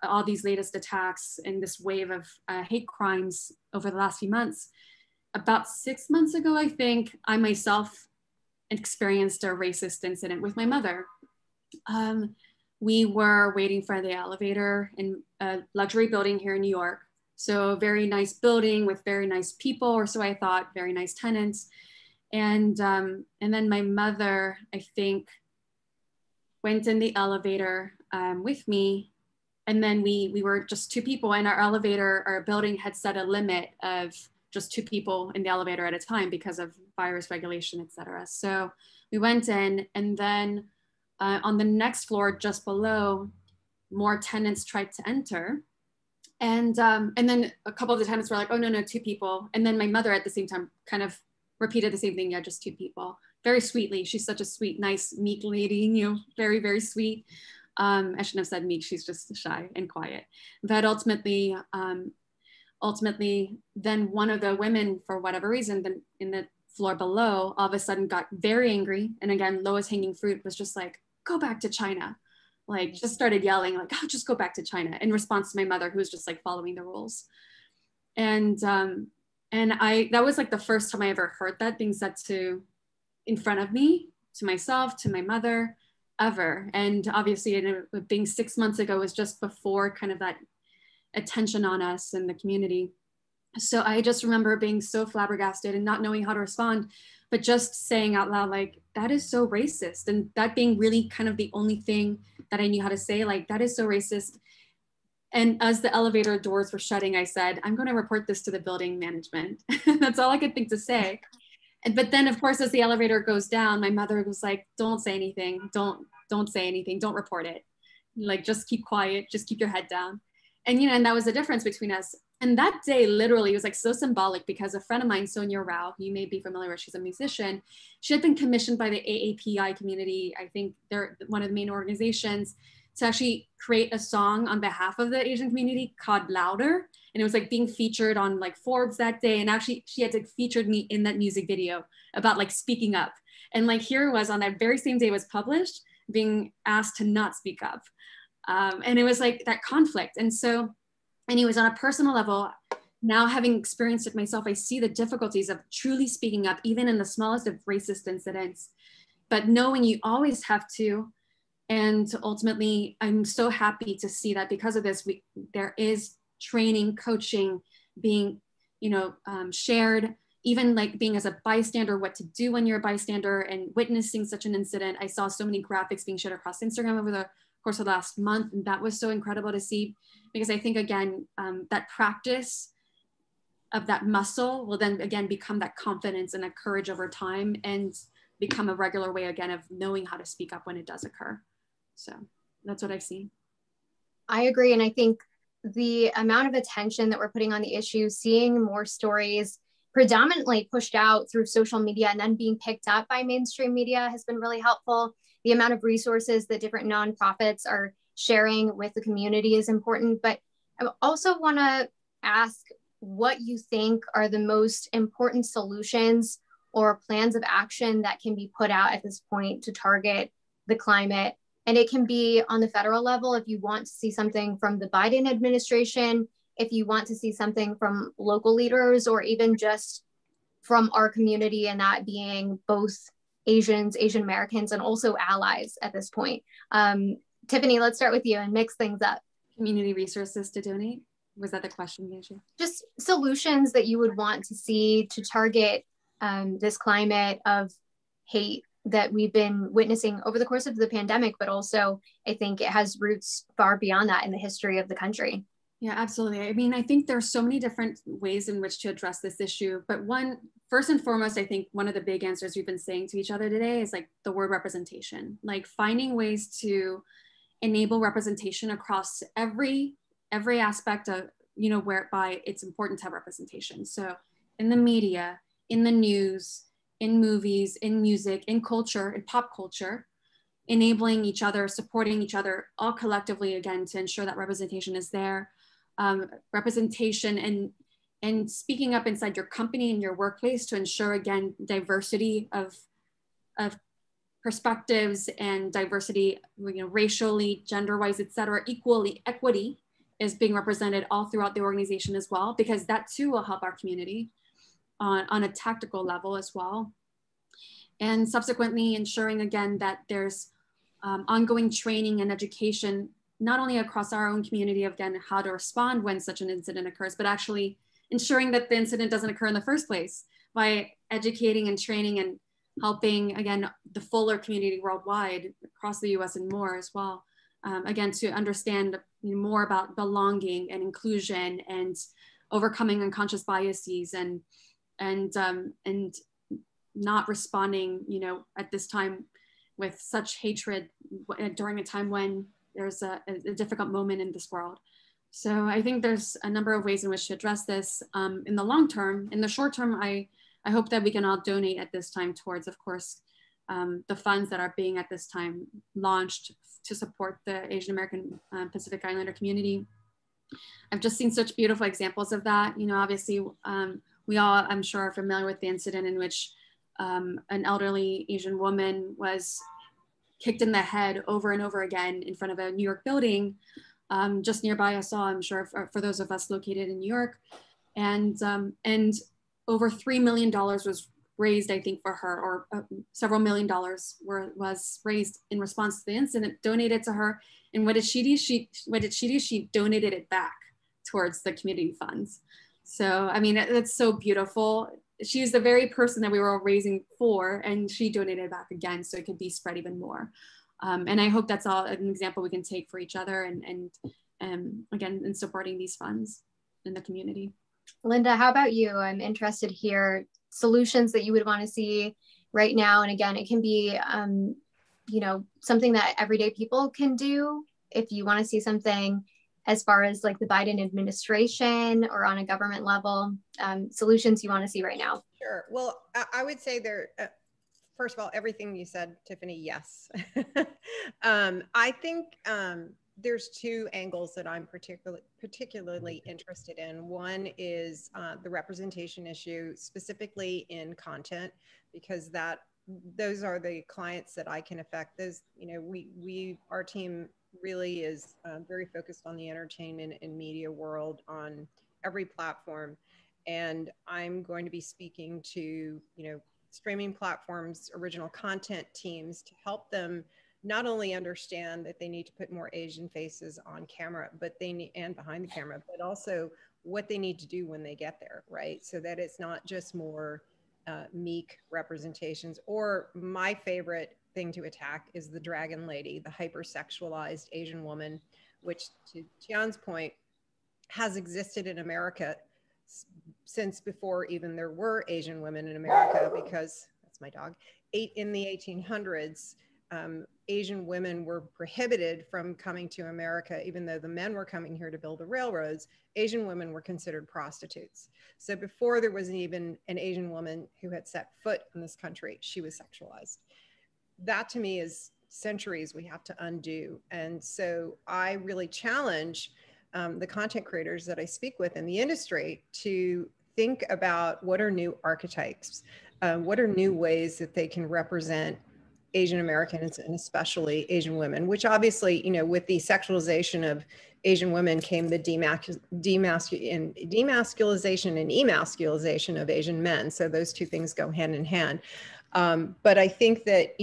all these latest attacks and this wave of hate crimes over the last few months, about 6 months ago, I think, I myself experienced a racist incident with my mother. We were waiting for the elevator in a luxury building here in New York. So a very nice building with very nice people, or so I thought, very nice tenants. And then my mother, I think, went in the elevator with me. And then we were just 2 people, and our building had set a limit of just 2 people in the elevator at a time because of virus regulation, et cetera. So we went in, and then on the next floor just below, more tenants tried to enter. And then a couple of the tenants were like, oh, no, 2 people. And then my mother at the same time kind of repeated the same thing. Yeah, just 2 people. Very sweetly. She's such a sweet, nice, meek lady, you know, very, very sweet. I shouldn't have said meek. She's just shy and quiet. But ultimately, then one of the women, for whatever reason, then in the floor below, all of a sudden got very angry. And again, lowest hanging fruit was just like, go back to China. Like, just started yelling like, oh, just go back to China, in response to my mother, who was just like following the rules. And that was like the first time I ever heard that being said in front of me, to myself, to my mother, ever. And obviously, it being 6 months ago was just before kind of that attention on us in the community. So I just remember being so flabbergasted and not knowing how to respond, but just saying out loud, like, that is so racist. And that being really kind of the only thing that I knew how to say, like, that is so racist. And as the elevator doors were shutting, I said, I'm going to report this to the building management. That's all I could think to say. But then, of course, as the elevator goes down, my mother was like, don't say anything. Don't say anything. Don't report it. Like, just keep quiet. Just keep your head down. And, you know, and that was the difference between us. And that day, literally, was like so symbolic, because a friend of mine, Sonia Rao, you may be familiar with, she's a musician. She had been commissioned by the AAPI community. I think they're one of the main organizations, to actually create a song on behalf of the Asian community called Louder. And it was like being featured on like Forbes that day. And actually she had featured me in that music video about like speaking up. And like here it was, on that very same day it was published, being asked to not speak up. And it was like that conflict. And so, anyways, on a personal level, now having experienced it myself, I see the difficulties of truly speaking up, even in the smallest of racist incidents, but knowing you always have to. And ultimately, I'm so happy to see that because of this, there is training, coaching being, you know, shared, even like being as a bystander, what to do when you're a bystander and witnessing such an incident. I saw so many graphics being shared across Instagram over the course of the last month. And that was so incredible to see, because I think, again, that practice of that muscle will then again become that confidence and that courage over time, and become a regular way again of knowing how to speak up when it does occur. So that's what I've seen. I agree. And I think the amount of attention that we're putting on the issue, seeing more stories predominantly pushed out through social media and then being picked up by mainstream media has been really helpful. The amount of resources that different nonprofits are sharing with the community is important. But I also want to ask what you think are the most important solutions or plans of action that can be put out at this point to target the climate. And it can be on the federal level if you want to see something from the Biden administration, if you want to see something from local leaders, or even just from our community, and that being both Asians, Asian Americans, and also allies at this point. Tiffany, let's start with you and mix things up. Community resources to donate? Was that the question, Asia? Just solutions that you would want to see to target this climate of hate that we've been witnessing over the course of the pandemic, but also I think it has roots far beyond that in the history of the country. Yeah, absolutely. I mean, I think there are so many different ways in which to address this issue, but first and foremost, I think one of the big answers we've been saying to each other today is like the word representation, like finding ways to enable representation across every aspect of, you know, whereby it's important to have representation. So in the media, in the news, in movies, in music, in culture, in pop culture, enabling each other, supporting each other, all collectively, again, to ensure that representation is there. Representation and speaking up inside your company and your workplace to ensure, again, diversity of perspectives and diversity, you know, racially, gender-wise, et cetera, equity is being represented all throughout the organization as well, because that too will help our community on a tactical level as well. And subsequently ensuring, again, that there's ongoing training and education, not only across our own community of, again, how to respond when such an incident occurs, but actually ensuring that the incident doesn't occur in the first place by educating and training and helping, again, the fuller community worldwide, across the US and more as well, again, to understand more about belonging and inclusion and overcoming unconscious biases and not responding, at this time with such hatred during a time when there's a difficult moment in this world. So I think there's a number of ways in which to address this in the long term. In the short term, I hope that we can all donate at this time towards, of course, the funds that are being at this time launched to support the Asian American Pacific Islander community. I've just seen such beautiful examples of that. Obviously, we all, I'm sure, are familiar with the incident in which an elderly Asian woman was kicked in the head over and over again in front of a New York building just nearby us all, I'm sure, for those of us located in New York. And over $3 million was raised, I think, for her, or several $1 million was raised in response to the incident, donated to her. And what did she do? She donated it back towards the community funds. So, I mean, that's so beautiful. She's the very person that we were all raising for, and she donated it back again so it could be spread even more. And I hope that's all an example we can take for each other and again, in supporting these funds in the community. Linda, how about you? I'm interested here, solutions that you would want to see right now. And again, it can be, something that everyday people can do. If you want to see something as far as like the Biden administration or on a government level, solutions you want to see right now. Sure. Well, I would say there, first of all, everything you said, Tiffany, yes. I think there's two angles that I'm particularly interested in. One is the representation issue, specifically in content, because those are the clients that I can affect. Those, our team really is very focused on the entertainment and media world on every platform. And I'm going to be speaking to, streaming platforms, original content teams to help them not only understand that they need to put more Asian faces on camera, but and behind the camera, but also what they need to do when they get there, right? So that it's not just more meek representations. Or my favorite thing to attack is the dragon lady, the hypersexualized Asian woman, which, to Tian's point, has existed in America since before even there were Asian women in America, because that's my dog. In the 1800s, Asian women were prohibited from coming to America. Even though the men were coming here to build the railroads, Asian women were considered prostitutes. So before there was even an Asian woman who had set foot in this country, she was sexualized. That to me is centuries we have to undo. And so I really challenge the content creators that I speak with in the industry to think about what are new archetypes, what are new ways that they can represent Asian Americans and especially Asian women, which obviously, with the sexualization of Asian women came the demasculization and emasculization of Asian men. So those two things go hand in hand. But I think that,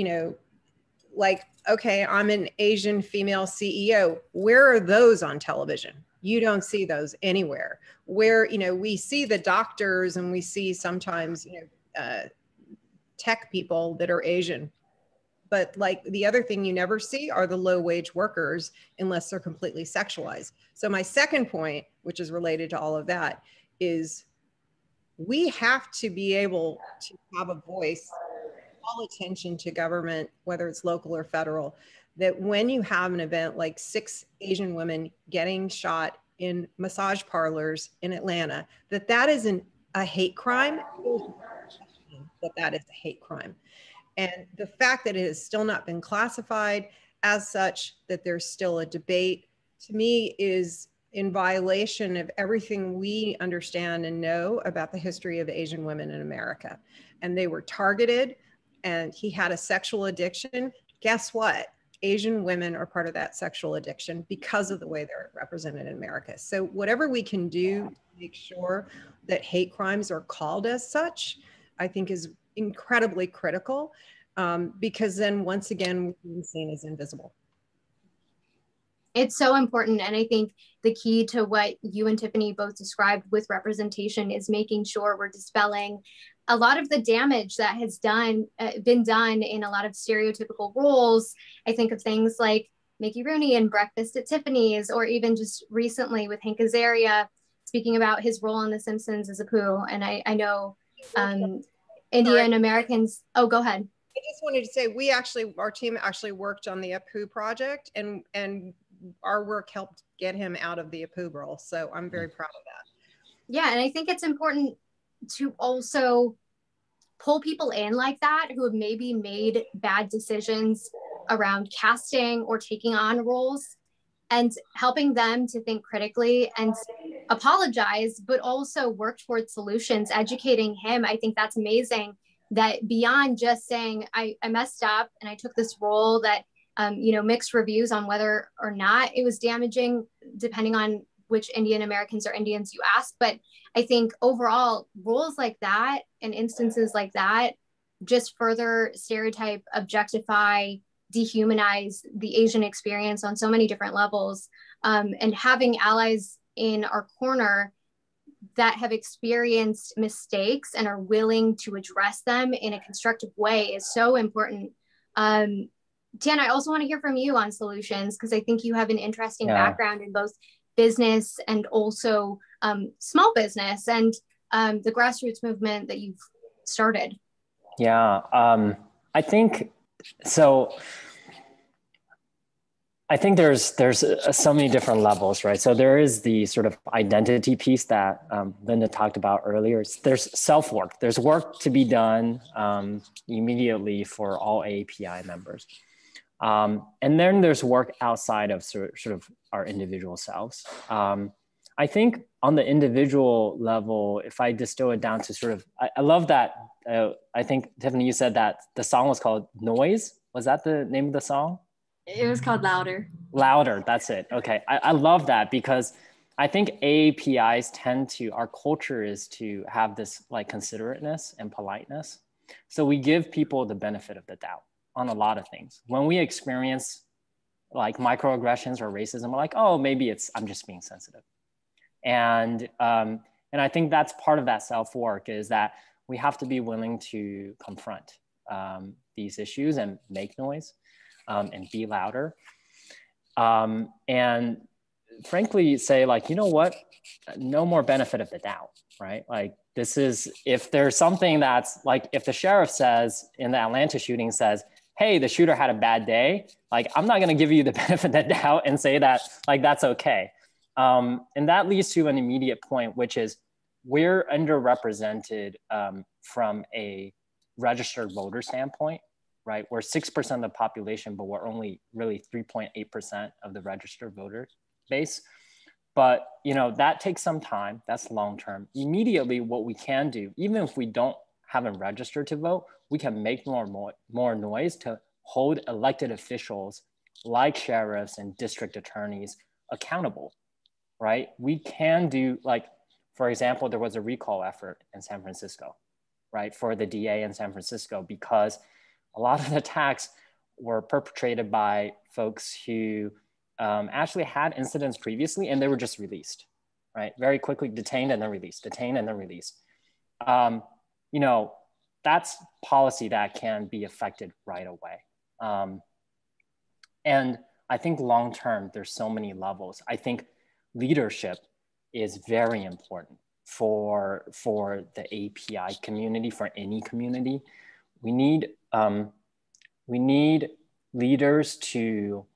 okay, I'm an Asian female CEO. Where are those on television? You don't see those anywhere. Where, we see the doctors and we see sometimes, tech people that are Asian. But like the other thing you never see are the low wage workers unless they're completely sexualized. So my second point, which is related to all of that, is we have to be able to have a voice, call attention to government, whether it's local or federal, that when you have an event like 6 Asian women getting shot in massage parlors in Atlanta, that isn't a hate crime, that is a hate crime. And the fact that it has still not been classified as such, that there's still a debate, to me is in violation of everything we understand and know about the history of Asian women in America. And they were targeted, and he had a sexual addiction. Guess what? Asian women are part of that sexual addiction because of the way they're represented in America. So whatever we can do to make sure that hate crimes are called as such, I think is incredibly critical, because then once again, we're being seen as invisible. It's so important. And I think the key to what you and Tiffany both described with representation is making sure we're dispelling a lot of the damage that has been done in a lot of stereotypical roles. I think of things like Mickey Rooney in Breakfast at Tiffany's, or even just recently with Hank Azaria speaking about his role in The Simpsons as Apu. And I know Indian Americans, oh, go ahead. I just wanted to say, our team actually worked on the Apu project, and our work helped get him out of the Apu role. So I'm very proud of that. Yeah, and I think it's important to also pull people in like that who have maybe made bad decisions around casting or taking on roles, and helping them to think critically and apologize, but also work towards solutions, educating him. I think that's amazing, that beyond just saying, I messed up and I took this role that, mixed reviews on whether or not it was damaging, depending on which Indian Americans or Indians you ask. But I think overall, roles like that and instances like that just further stereotype, objectify, dehumanize the Asian experience on so many different levels. And having allies in our corner that have experienced mistakes and are willing to address them in a constructive way is so important. Tian, I also want to hear from you on solutions, because I think you have an interesting background in both business and also small business and the grassroots movement that you've started. Yeah, I think so. I think there's so many different levels, right? So there is the sort of identity piece that Linda talked about earlier. There's self-work. There's work to be done immediately for all AAPI members. And then there's work outside of sort of our individual selves. I think on the individual level, if I distill it down to sort of, I love that. I think, Tiffany, you said that the song was called Noise. Was that the name of the song? It was called Louder. Louder, that's it. Okay, I love that, because I think AAPIs tend to, our culture is to have this like considerateness and politeness. So we give people the benefit of the doubt on a lot of things. When we experience like microaggressions or racism, we're like, oh, maybe I'm just being sensitive. And I think that's part of that self-work, is that we have to be willing to confront these issues and make noise. And be louder. And frankly say like, you know what, no more benefit of the doubt, right? Like this is, if there's something that's like, if the sheriff says in the Atlanta shooting says, hey, the shooter had a bad day, like I'm not gonna give you the benefit of the doubt and say that like that's okay. And that leads to an immediate point, which is we're underrepresented from a registered voter standpoint. Right, we're 6% of the population, but we're only really 3.8% of the registered voter base. But that takes some time. That's long term. Immediately, what we can do, even if we haven't registered to vote, we can make more noise to hold elected officials like sheriffs and district attorneys accountable. Right, we can do, like, for example, there was a recall effort in San Francisco, right, for the DA in San Francisco, because a lot of the attacks were perpetrated by folks who actually had incidents previously, and they were just released, right? Very quickly detained and then released, detained and then released. That's policy that can be affected right away. And I think long-term, there's so many levels. I think leadership is very important for the API community, for any community. We need leaders to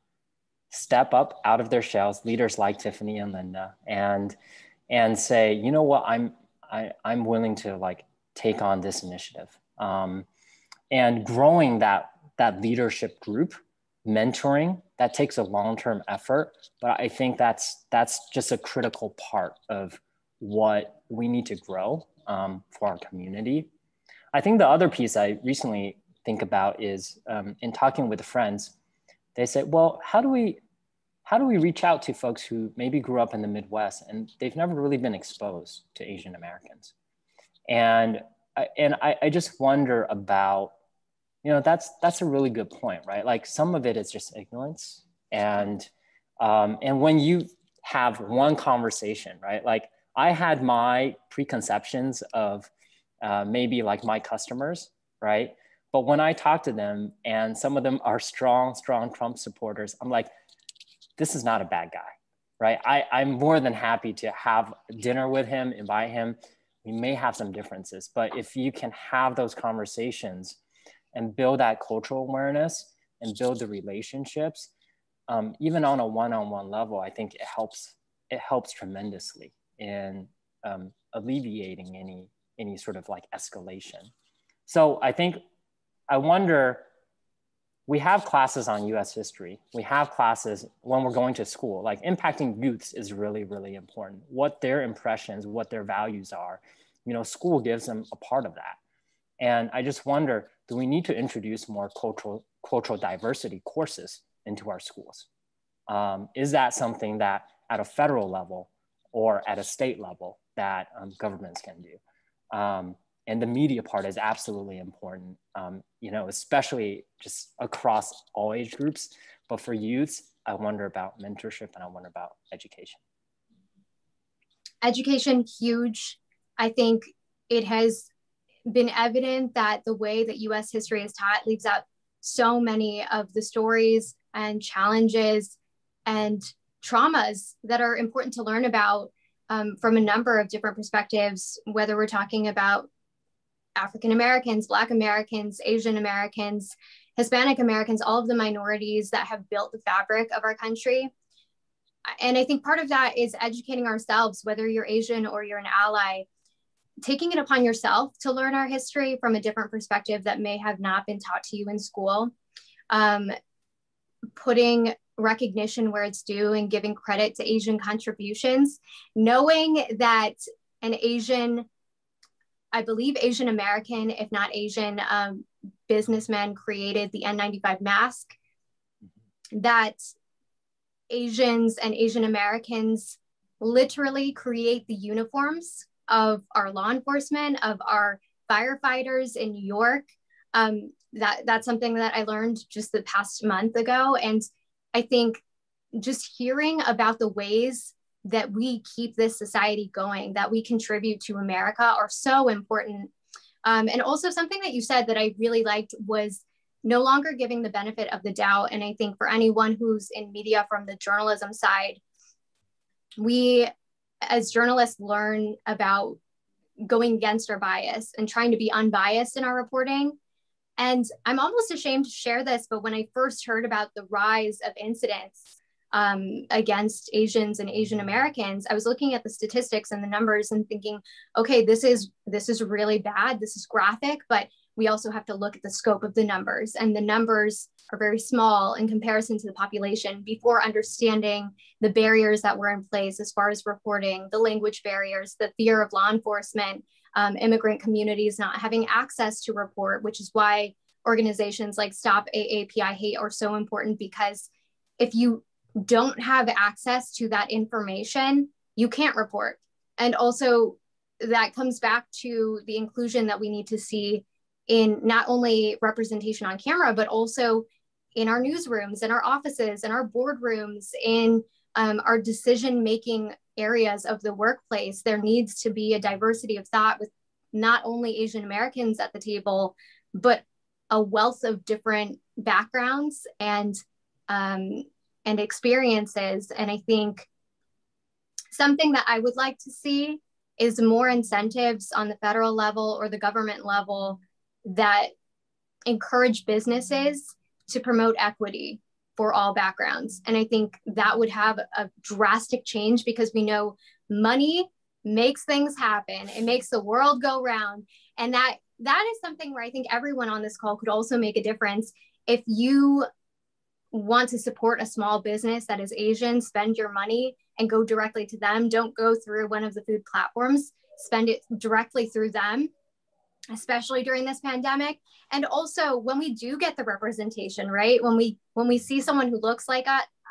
step up out of their shells, leaders like Tiffany and Linda, and say, you know what, I'm willing to like take on this initiative. And growing that leadership group, mentoring, that takes a long-term effort, but I think that's just a critical part of what we need to grow for our community. I think the other piece I recently think about is in talking with friends, they say, well, how do we reach out to folks who maybe grew up in the Midwest and they've never really been exposed to Asian Americans? And I just wonder about, that's a really good point, right? Like some of it is just ignorance, and And when you have one conversation, right? Like I had my preconceptions of maybe like my customers, right? But when I talk to them and some of them are strong Trump supporters, I'm like, this is not a bad guy, right? I'm more than happy to have dinner with him, invite him. We may have some differences, but if you can have those conversations and build that cultural awareness and build the relationships, even on a one-on-one level, I think it helps tremendously in alleviating any sort of like escalation. So I wonder, we have classes on US history. We have classes when we're going to school, like impacting youths is really, really important. What their impressions, what their values are, you know, school gives them a part of that. And I just wonder, do we need to introduce more cultural diversity courses into our schools? Is that something that at a federal level or at a state level that governments can do? And the media part is absolutely important, you know, especially just across all age groups. But for youths, I wonder about mentorship and I wonder about education. Education, huge. I think it has been evident that the way that US history is taught leaves out so many of the stories and challenges and traumas that are important to learn about from a number of different perspectives, whether we're talking about African Americans, Black Americans, Asian Americans, Hispanic Americans, all of the minorities that have built the fabric of our country. And I think part of that is educating ourselves, whether you're Asian or you're an ally, taking it upon yourself to learn our history from a different perspective that may have not been taught to you in school, putting recognition where it's due and giving credit to Asian contributions, knowing that an Asian, I believe Asian American, if not Asian, businessman created the N95 mask, that Asians and Asian Americans literally create the uniforms of our law enforcement, of our firefighters in New York. That's something that I learned just the past month ago. And I think just hearing about the ways that we keep this society going, that we contribute to America are so important. And also something that you said that I really liked was no longer giving the benefit of the doubt. And I think for anyone who's in media from the journalism side, we as journalists learn about going against our bias and trying to be unbiased in our reporting. And I'm almost ashamed to share this, but when I first heard about the rise of incidents against Asians and Asian Americans, I was looking at the statistics and the numbers and thinking, okay, this is really bad. This is graphic, but we also have to look at the scope of the numbers, and the numbers are very small in comparison to the population before understanding the barriers that were in place as far as reporting, the language barriers, the fear of law enforcement, immigrant communities not having access to report, which is why organizations like Stop AAPI Hate are so important, because if you don't have access to that information, you can't report. And also that comes back to the inclusion that we need to see in not only representation on camera, but also in our newsrooms, in our offices, in our boardrooms, in our decision-making areas of the workplace. There needs to be a diversity of thought with not only Asian Americans at the table, but a wealth of different backgrounds and experiences. And I think something that I would like to see is more incentives on the federal level or the government level that encourage businesses to promote equity for all backgrounds. And I think that would have a drastic change, because we know money makes things happen. It makes the world go round. And that is something where I think everyone on this call could also make a difference. If you want to support a small business that is Asian, spend your money and go directly to them. Don't go through one of the food platforms, spend it directly through them, especially during this pandemic. And also when we do get the representation, right? When we see someone who looks like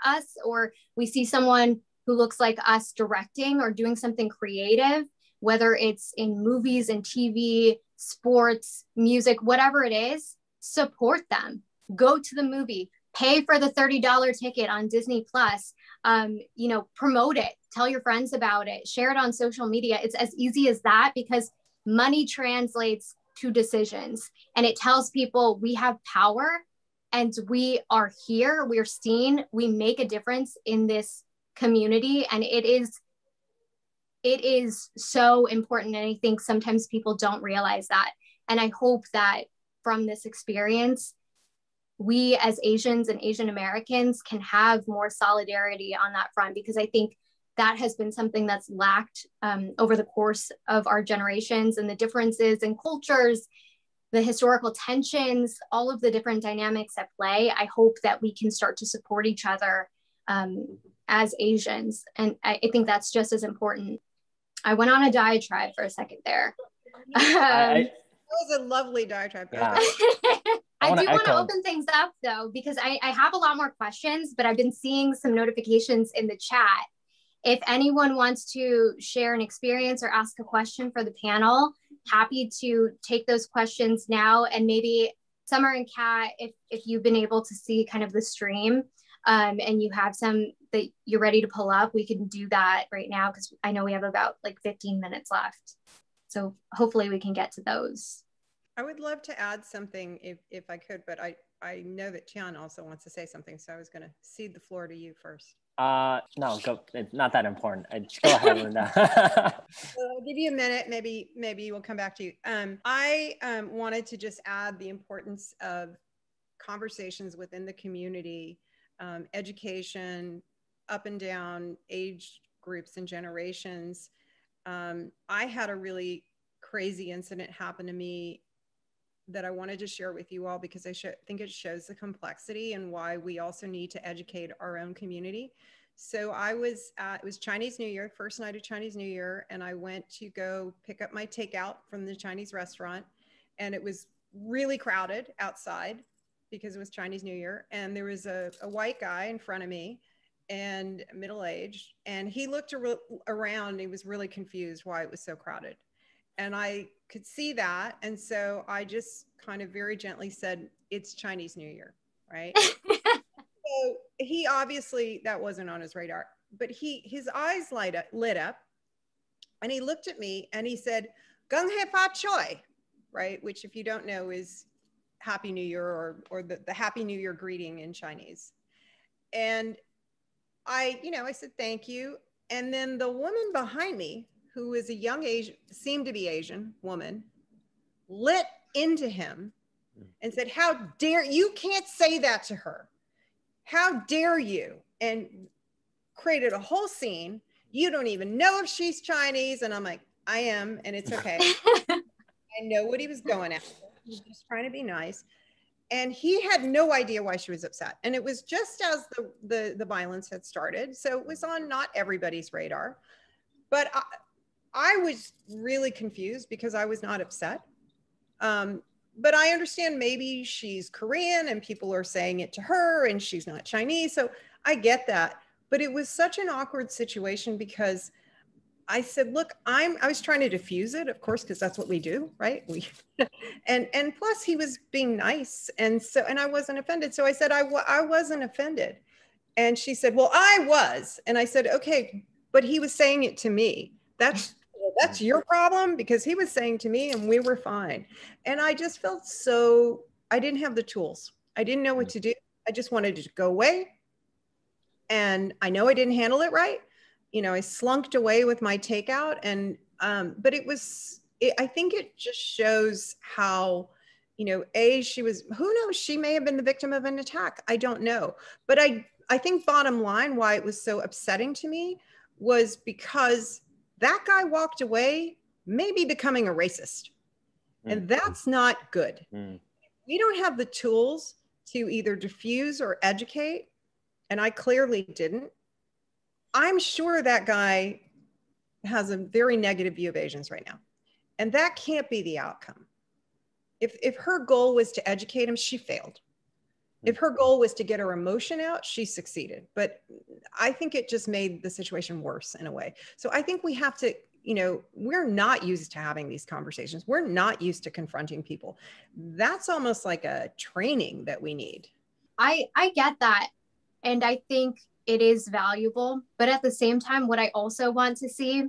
us, or we see someone who looks like us directing or doing something creative, whether it's in movies and TV, sports, music, whatever it is, support them. Go to the movie, pay for the $30 ticket on Disney Plus, promote it, tell your friends about it, share it on social media. It's as easy as that, because money translates to decisions, and it tells people we have power and we are here, we're seen, we make a difference in this community. And it is so important. And I think sometimes people don't realize that. And I hope that from this experience, we as Asians and Asian Americans can have more solidarity on that front, because I think that has been something that's lacked over the course of our generations, and the differences in cultures, the historical tensions, all of the different dynamics at play. I hope that we can start to support each other as Asians. And I think that's just as important. I went on a diatribe for a second there. That was a lovely diatribe. Yeah. I do want to open things up though, because I have a lot more questions, but I've been seeing some notifications in the chat. If anyone wants to share an experience or ask a question for the panel, happy to take those questions now. And maybe Summer and Kat, if you've been able to see kind of the stream and you have some that you're ready to pull up, we can do that right now, because I know we have about like 15 minutes left. So hopefully we can get to those. I would love to add something if I could, but I know that Tian also wants to say something. So I was going to cede the floor to you first. No, go. It's not that important. Go ahead, Linda. I'll give you a minute. Maybe we'll come back to you. I wanted to just add the importance of conversations within the community, education, up and down age groups and generations. I had a really crazy incident happen to me that I wanted to share with you all, because I think it shows the complexity and why we also need to educate our own community. So it was Chinese New Year, first night of Chinese New Year, and I went to go pick up my takeout from the Chinese restaurant, and it was really crowded outside because it was Chinese New Year. And there was a white guy in front of me, and middle-aged, and he looked around, and he was really confused why it was so crowded. And I could see that. And so I just kind of very gently said, it's Chinese New Year, right? So he obviously, that wasn't on his radar, but his eyes lit up, and he looked at me and he said, Gung He Fa Choi, right? Which, if you don't know, is Happy New Year, or the Happy New Year greeting in Chinese. And I said, thank you. And then the woman behind me, who is a young Asian, seemed to be Asian woman, lit into him and said, how dare you, can't say that to her. How dare you? And created a whole scene. You don't even know if she's Chinese. And I'm like, I am, and it's okay. I know what he was going after. He was just trying to be nice. And he had no idea why she was upset. And it was just as the violence had started. So it was on not everybody's radar. But I was really confused because I was not upset. But I understand maybe she's Korean and people are saying it to her and she's not Chinese. So I get that. But it was such an awkward situation because I said, look, I was trying to diffuse it, of course, because that's what we do, right? And plus he was being nice. And I wasn't offended. So I said, I wasn't offended. And she said, well, I was. And I said, okay, but he was saying it to me. That's your problem, because he was saying to me and we were fine. And I just felt I didn't have the tools. I didn't know what to do. I just wanted to go away. And I know I didn't handle it right. I slunked away with my takeout, but I think it just shows how, she was, who knows, she may have been the victim of an attack. I don't know. But I think bottom line, why it was so upsetting to me was because that guy walked away, maybe becoming a racist. And that's not good. We don't have the tools to either diffuse or educate. And I clearly didn't. I'm sure that guy has a very negative view of Asians right now. And that can't be the outcome. If her goal was to educate him, she failed. If her goal was to get her emotion out, she succeeded. But I think it just made the situation worse in a way. So I think we have to, we're not used to having these conversations. We're not used to confronting people. That's almost like a training that we need. I get that. And I think it is valuable. But at the same time, what I also want to see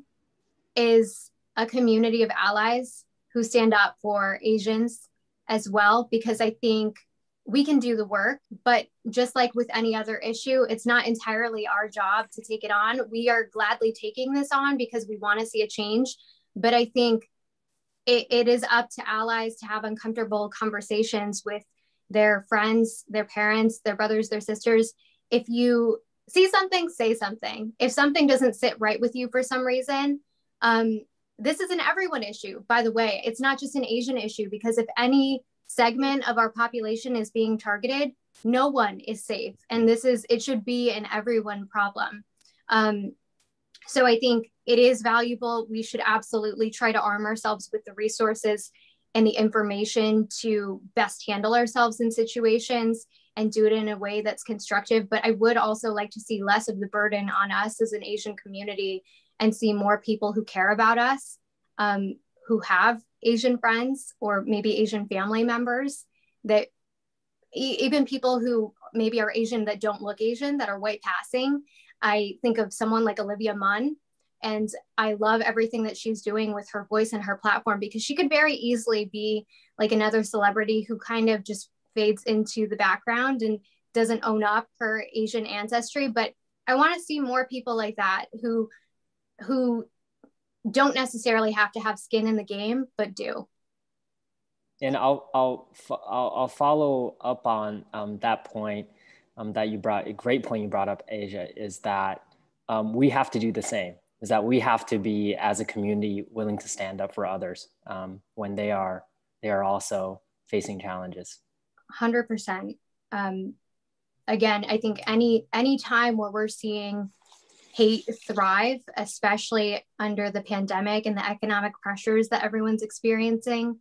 is a community of allies who stand up for Asians as well, because I think we can do the work, but just like with any other issue, it's not entirely our job to take it on. We are gladly taking this on because we want to see a change. But I think it is up to allies to have uncomfortable conversations with their friends, their parents, their brothers, their sisters. If you see something, say something. If something doesn't sit right with you for some reason, this is an everyone issue, by the way. It's not just an Asian issue, because if any segment of our population is being targeted, no one is safe. And it should be an everyone problem. So I think it is valuable. We should absolutely try to arm ourselves with the resources and the information to best handle ourselves in situations and do it in a way that's constructive. But I would also like to see less of the burden on us as an Asian community and see more people who care about us, who have Asian friends or maybe Asian family members, that even people who maybe are Asian that don't look Asian, that are white passing. I think of someone like Olivia Munn, and I love everything that she's doing with her voice and her platform, because she could very easily be like another celebrity who kind of just fades into the background and doesn't own up her Asian ancestry. But I want to see more people like that who don't necessarily have to have skin in the game, but do. And I'll follow up on that point that you brought, a great point you brought up, Asia, is that we have to do the same, is that we have to be, as a community, willing to stand up for others when they are also facing challenges. 100%. Again, I think any time where we're seeing hate thrive, especially under the pandemic and the economic pressures that everyone's experiencing,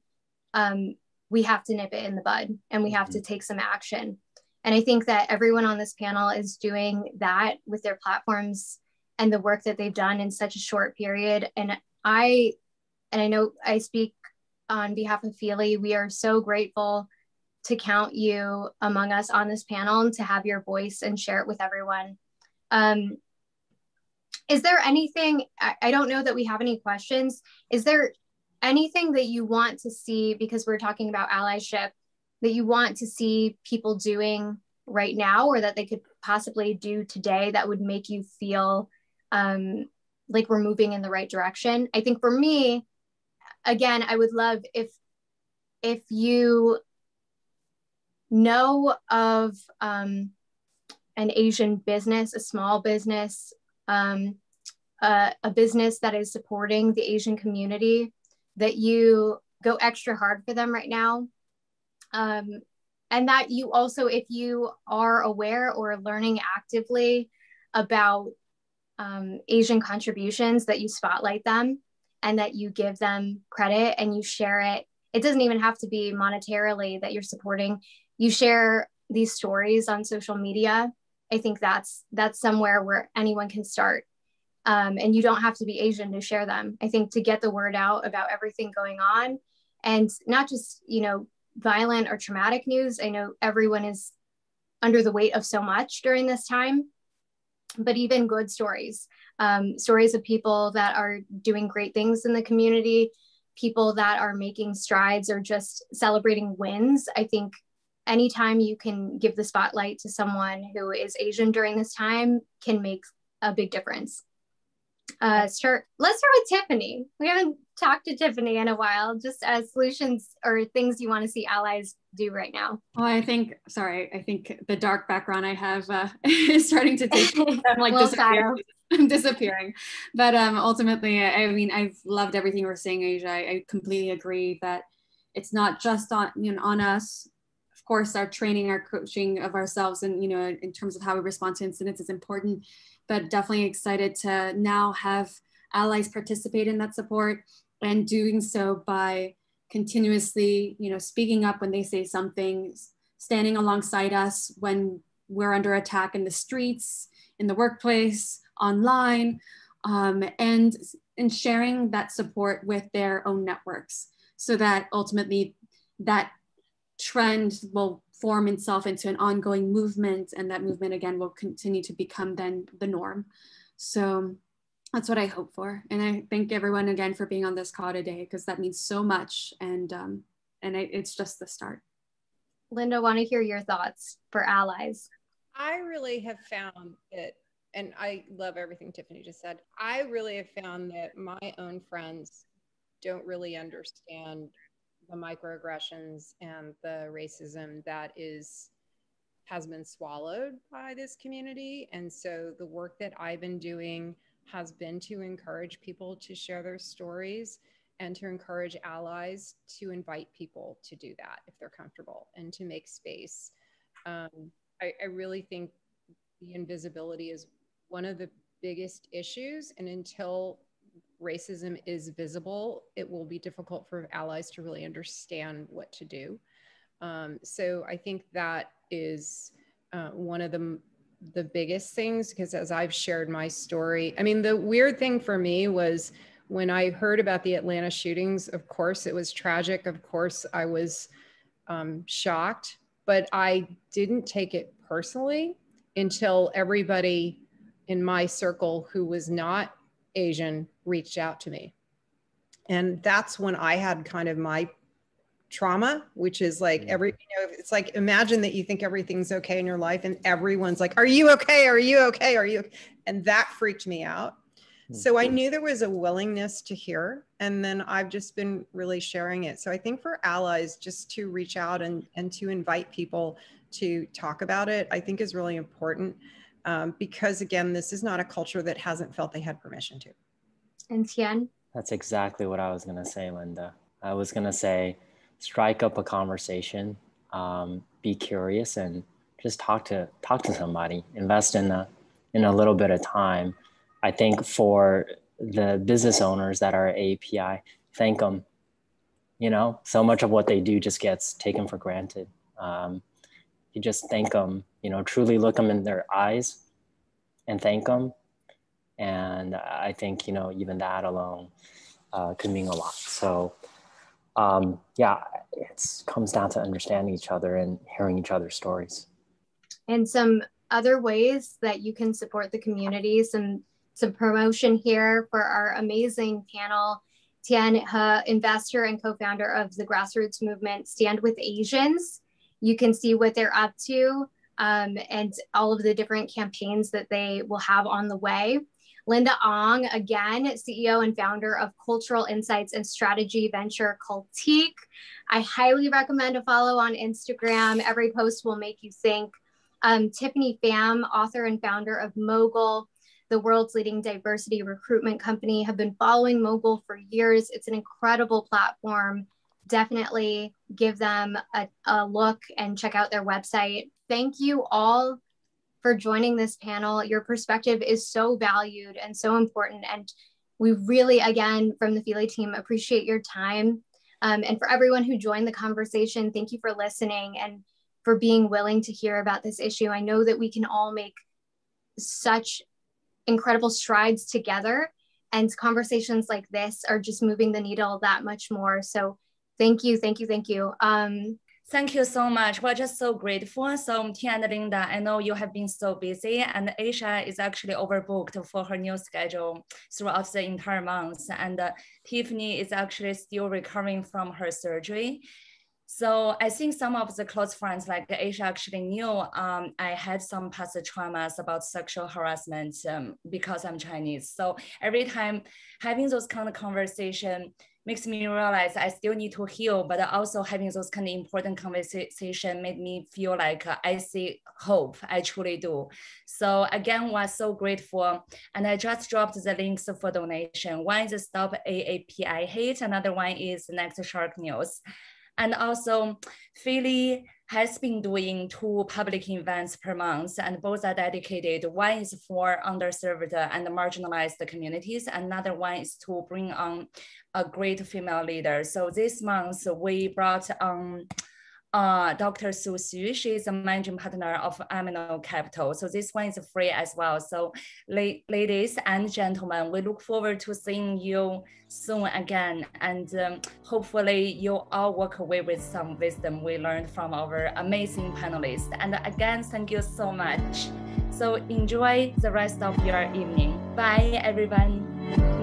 we have to nip it in the bud, and we have to take some action. And I think that everyone on this panel is doing that with their platforms and the work that they've done in such a short period. And I know I speak on behalf of Feely, we are so grateful to count you among us on this panel and to have your voice and share it with everyone. Is there anything, I don't know that we have any questions. Is there anything that you want to see, because we're talking about allyship, that you want to see people doing right now, or that they could possibly do today that would make you feel like we're moving in the right direction? I think for me, again, I would love if you know of an Asian business, a small business, a business that is supporting the Asian community, that you go extra hard for them right now. And that you also, if you are aware or learning actively about Asian contributions, that you spotlight them and that you give them credit and you share it. It doesn't even have to be monetarily that you're supporting. You share these stories on social media. I think that's somewhere where anyone can start. And you don't have to be Asian to share them. I think to get the word out about everything going on, and not just, violent or traumatic news. I know everyone is under the weight of so much during this time, but even good stories, stories of people that are doing great things in the community, people that are making strides or just celebrating wins. I think anytime you can give the spotlight to someone who is Asian during this time can make a big difference. Let's start with Tiffany. We haven't talked to Tiffany in a while, just as solutions or things you want to see allies do right now. Well, I think the dark background I have is starting to take, I'm like disappearing. But ultimately, I mean, I've loved everything we're saying, Asia. I completely agree that it's not just on us. Of course, our training, our coaching of ourselves, and in terms of how we respond to incidents is important, but definitely excited to now have allies participate in that support, and doing so by continuously, speaking up when they say something, standing alongside us when we're under attack in the streets, in the workplace, online, and sharing that support with their own networks, so that ultimately that trend will form itself into an ongoing movement, and that movement again will continue to become then the norm. So that's what I hope for. And I thank everyone again for being on this call today, because that means so much. And it's just the start. Linda, I want to hear your thoughts for allies. I really have found that, and I love everything Tiffany just said, I really have found that my own friends don't really understand the microaggressions and the racism that has been swallowed by this community. And so the work that I've been doing has been to encourage people to share their stories and to encourage allies to invite people to do that if they're comfortable and to make space. I really think the invisibility is one of the biggest issues, and until racism is visible, it will be difficult for allies to really understand what to do. So I think that is one of the biggest things, because as I've shared my story, I mean, the weird thing for me was when I heard about the Atlanta shootings, of course, it was tragic. Of course, I was shocked, but I didn't take it personally until everybody in my circle who was not Asian reached out to me. And that's when I had kind of my trauma, which is like it's like, imagine that you think everything's okay in your life and everyone's like, are you okay? Are you okay? Are you? And that freaked me out. So I knew there was a willingness to hear, and then I've just been really sharing it. So I think for allies, just to reach out and to invite people to talk about it, I think is really important, because again, this is not a culture that hasn't felt they had permission to. And Tian? That's exactly what I was going to say, Linda. I was going to say, strike up a conversation, be curious, and just talk to somebody, invest in a little bit of time. I think for the business owners that are at AAPI, thank them. You know, so much of what they do just gets taken for granted. You just thank them, you know, truly look them in their eyes and thank them. And I think, you know, even that alone could mean a lot. So yeah, it comes down to understanding each other and hearing each other's stories. And some other ways that you can support the community, some promotion here for our amazing panel. Tian, investor and co-founder of the grassroots movement Stand With Asians. You can see what they're up to and all of the different campaigns that they will have on the way. Linda Ong, again, CEO and founder of Cultural Insights and Strategy Venture Cultique. I highly recommend a follow on Instagram. Every post will make you think. Tiffany Pham, author and founder of Mogul, the world's leading diversity recruitment company. Have been following Mogul for years. It's an incredible platform. Definitely give them a look and check out their website. Thank you all for joining this panel. Your perspective is so valued and so important. And we really, again, from the Feely team, appreciate your time. And for everyone who joined the conversation, thank you for listening and for being willing to hear about this issue. I know that we can all make such incredible strides together, and conversations like this are just moving the needle that much more. So thank you, thank you, thank you. Thank you so much. We're just so grateful. So Tian and Linda, I know you have been so busy, and Asia is actually overbooked for her new schedule throughout the entire month. And Tiffany is actually still recovering from her surgery. So I think some of the close friends like Asia actually knew I had some past traumas about sexual harassment because I'm Chinese. So every time having those kind of conversation makes me realize I still need to heal, but also having those kind of important conversation made me feel like I see hope. I truly do. So again, we're so grateful. And I just dropped the links for donation. One is Stop AAPI Hate. Another one is Next Shark News. And also, Feely has been doing 2 public events per month, and both are dedicated. One is for underserved and marginalized communities. Another one is to bring on a great female leader. So this month, we brought on Dr. Su Xu. She is a managing partner of Amino Capital. So this one is free as well. So ladies and gentlemen, we look forward to seeing you soon again. And hopefully you all walk away with some wisdom we learned from our amazing panelists. And again, thank you so much. So enjoy the rest of your evening. Bye, everyone.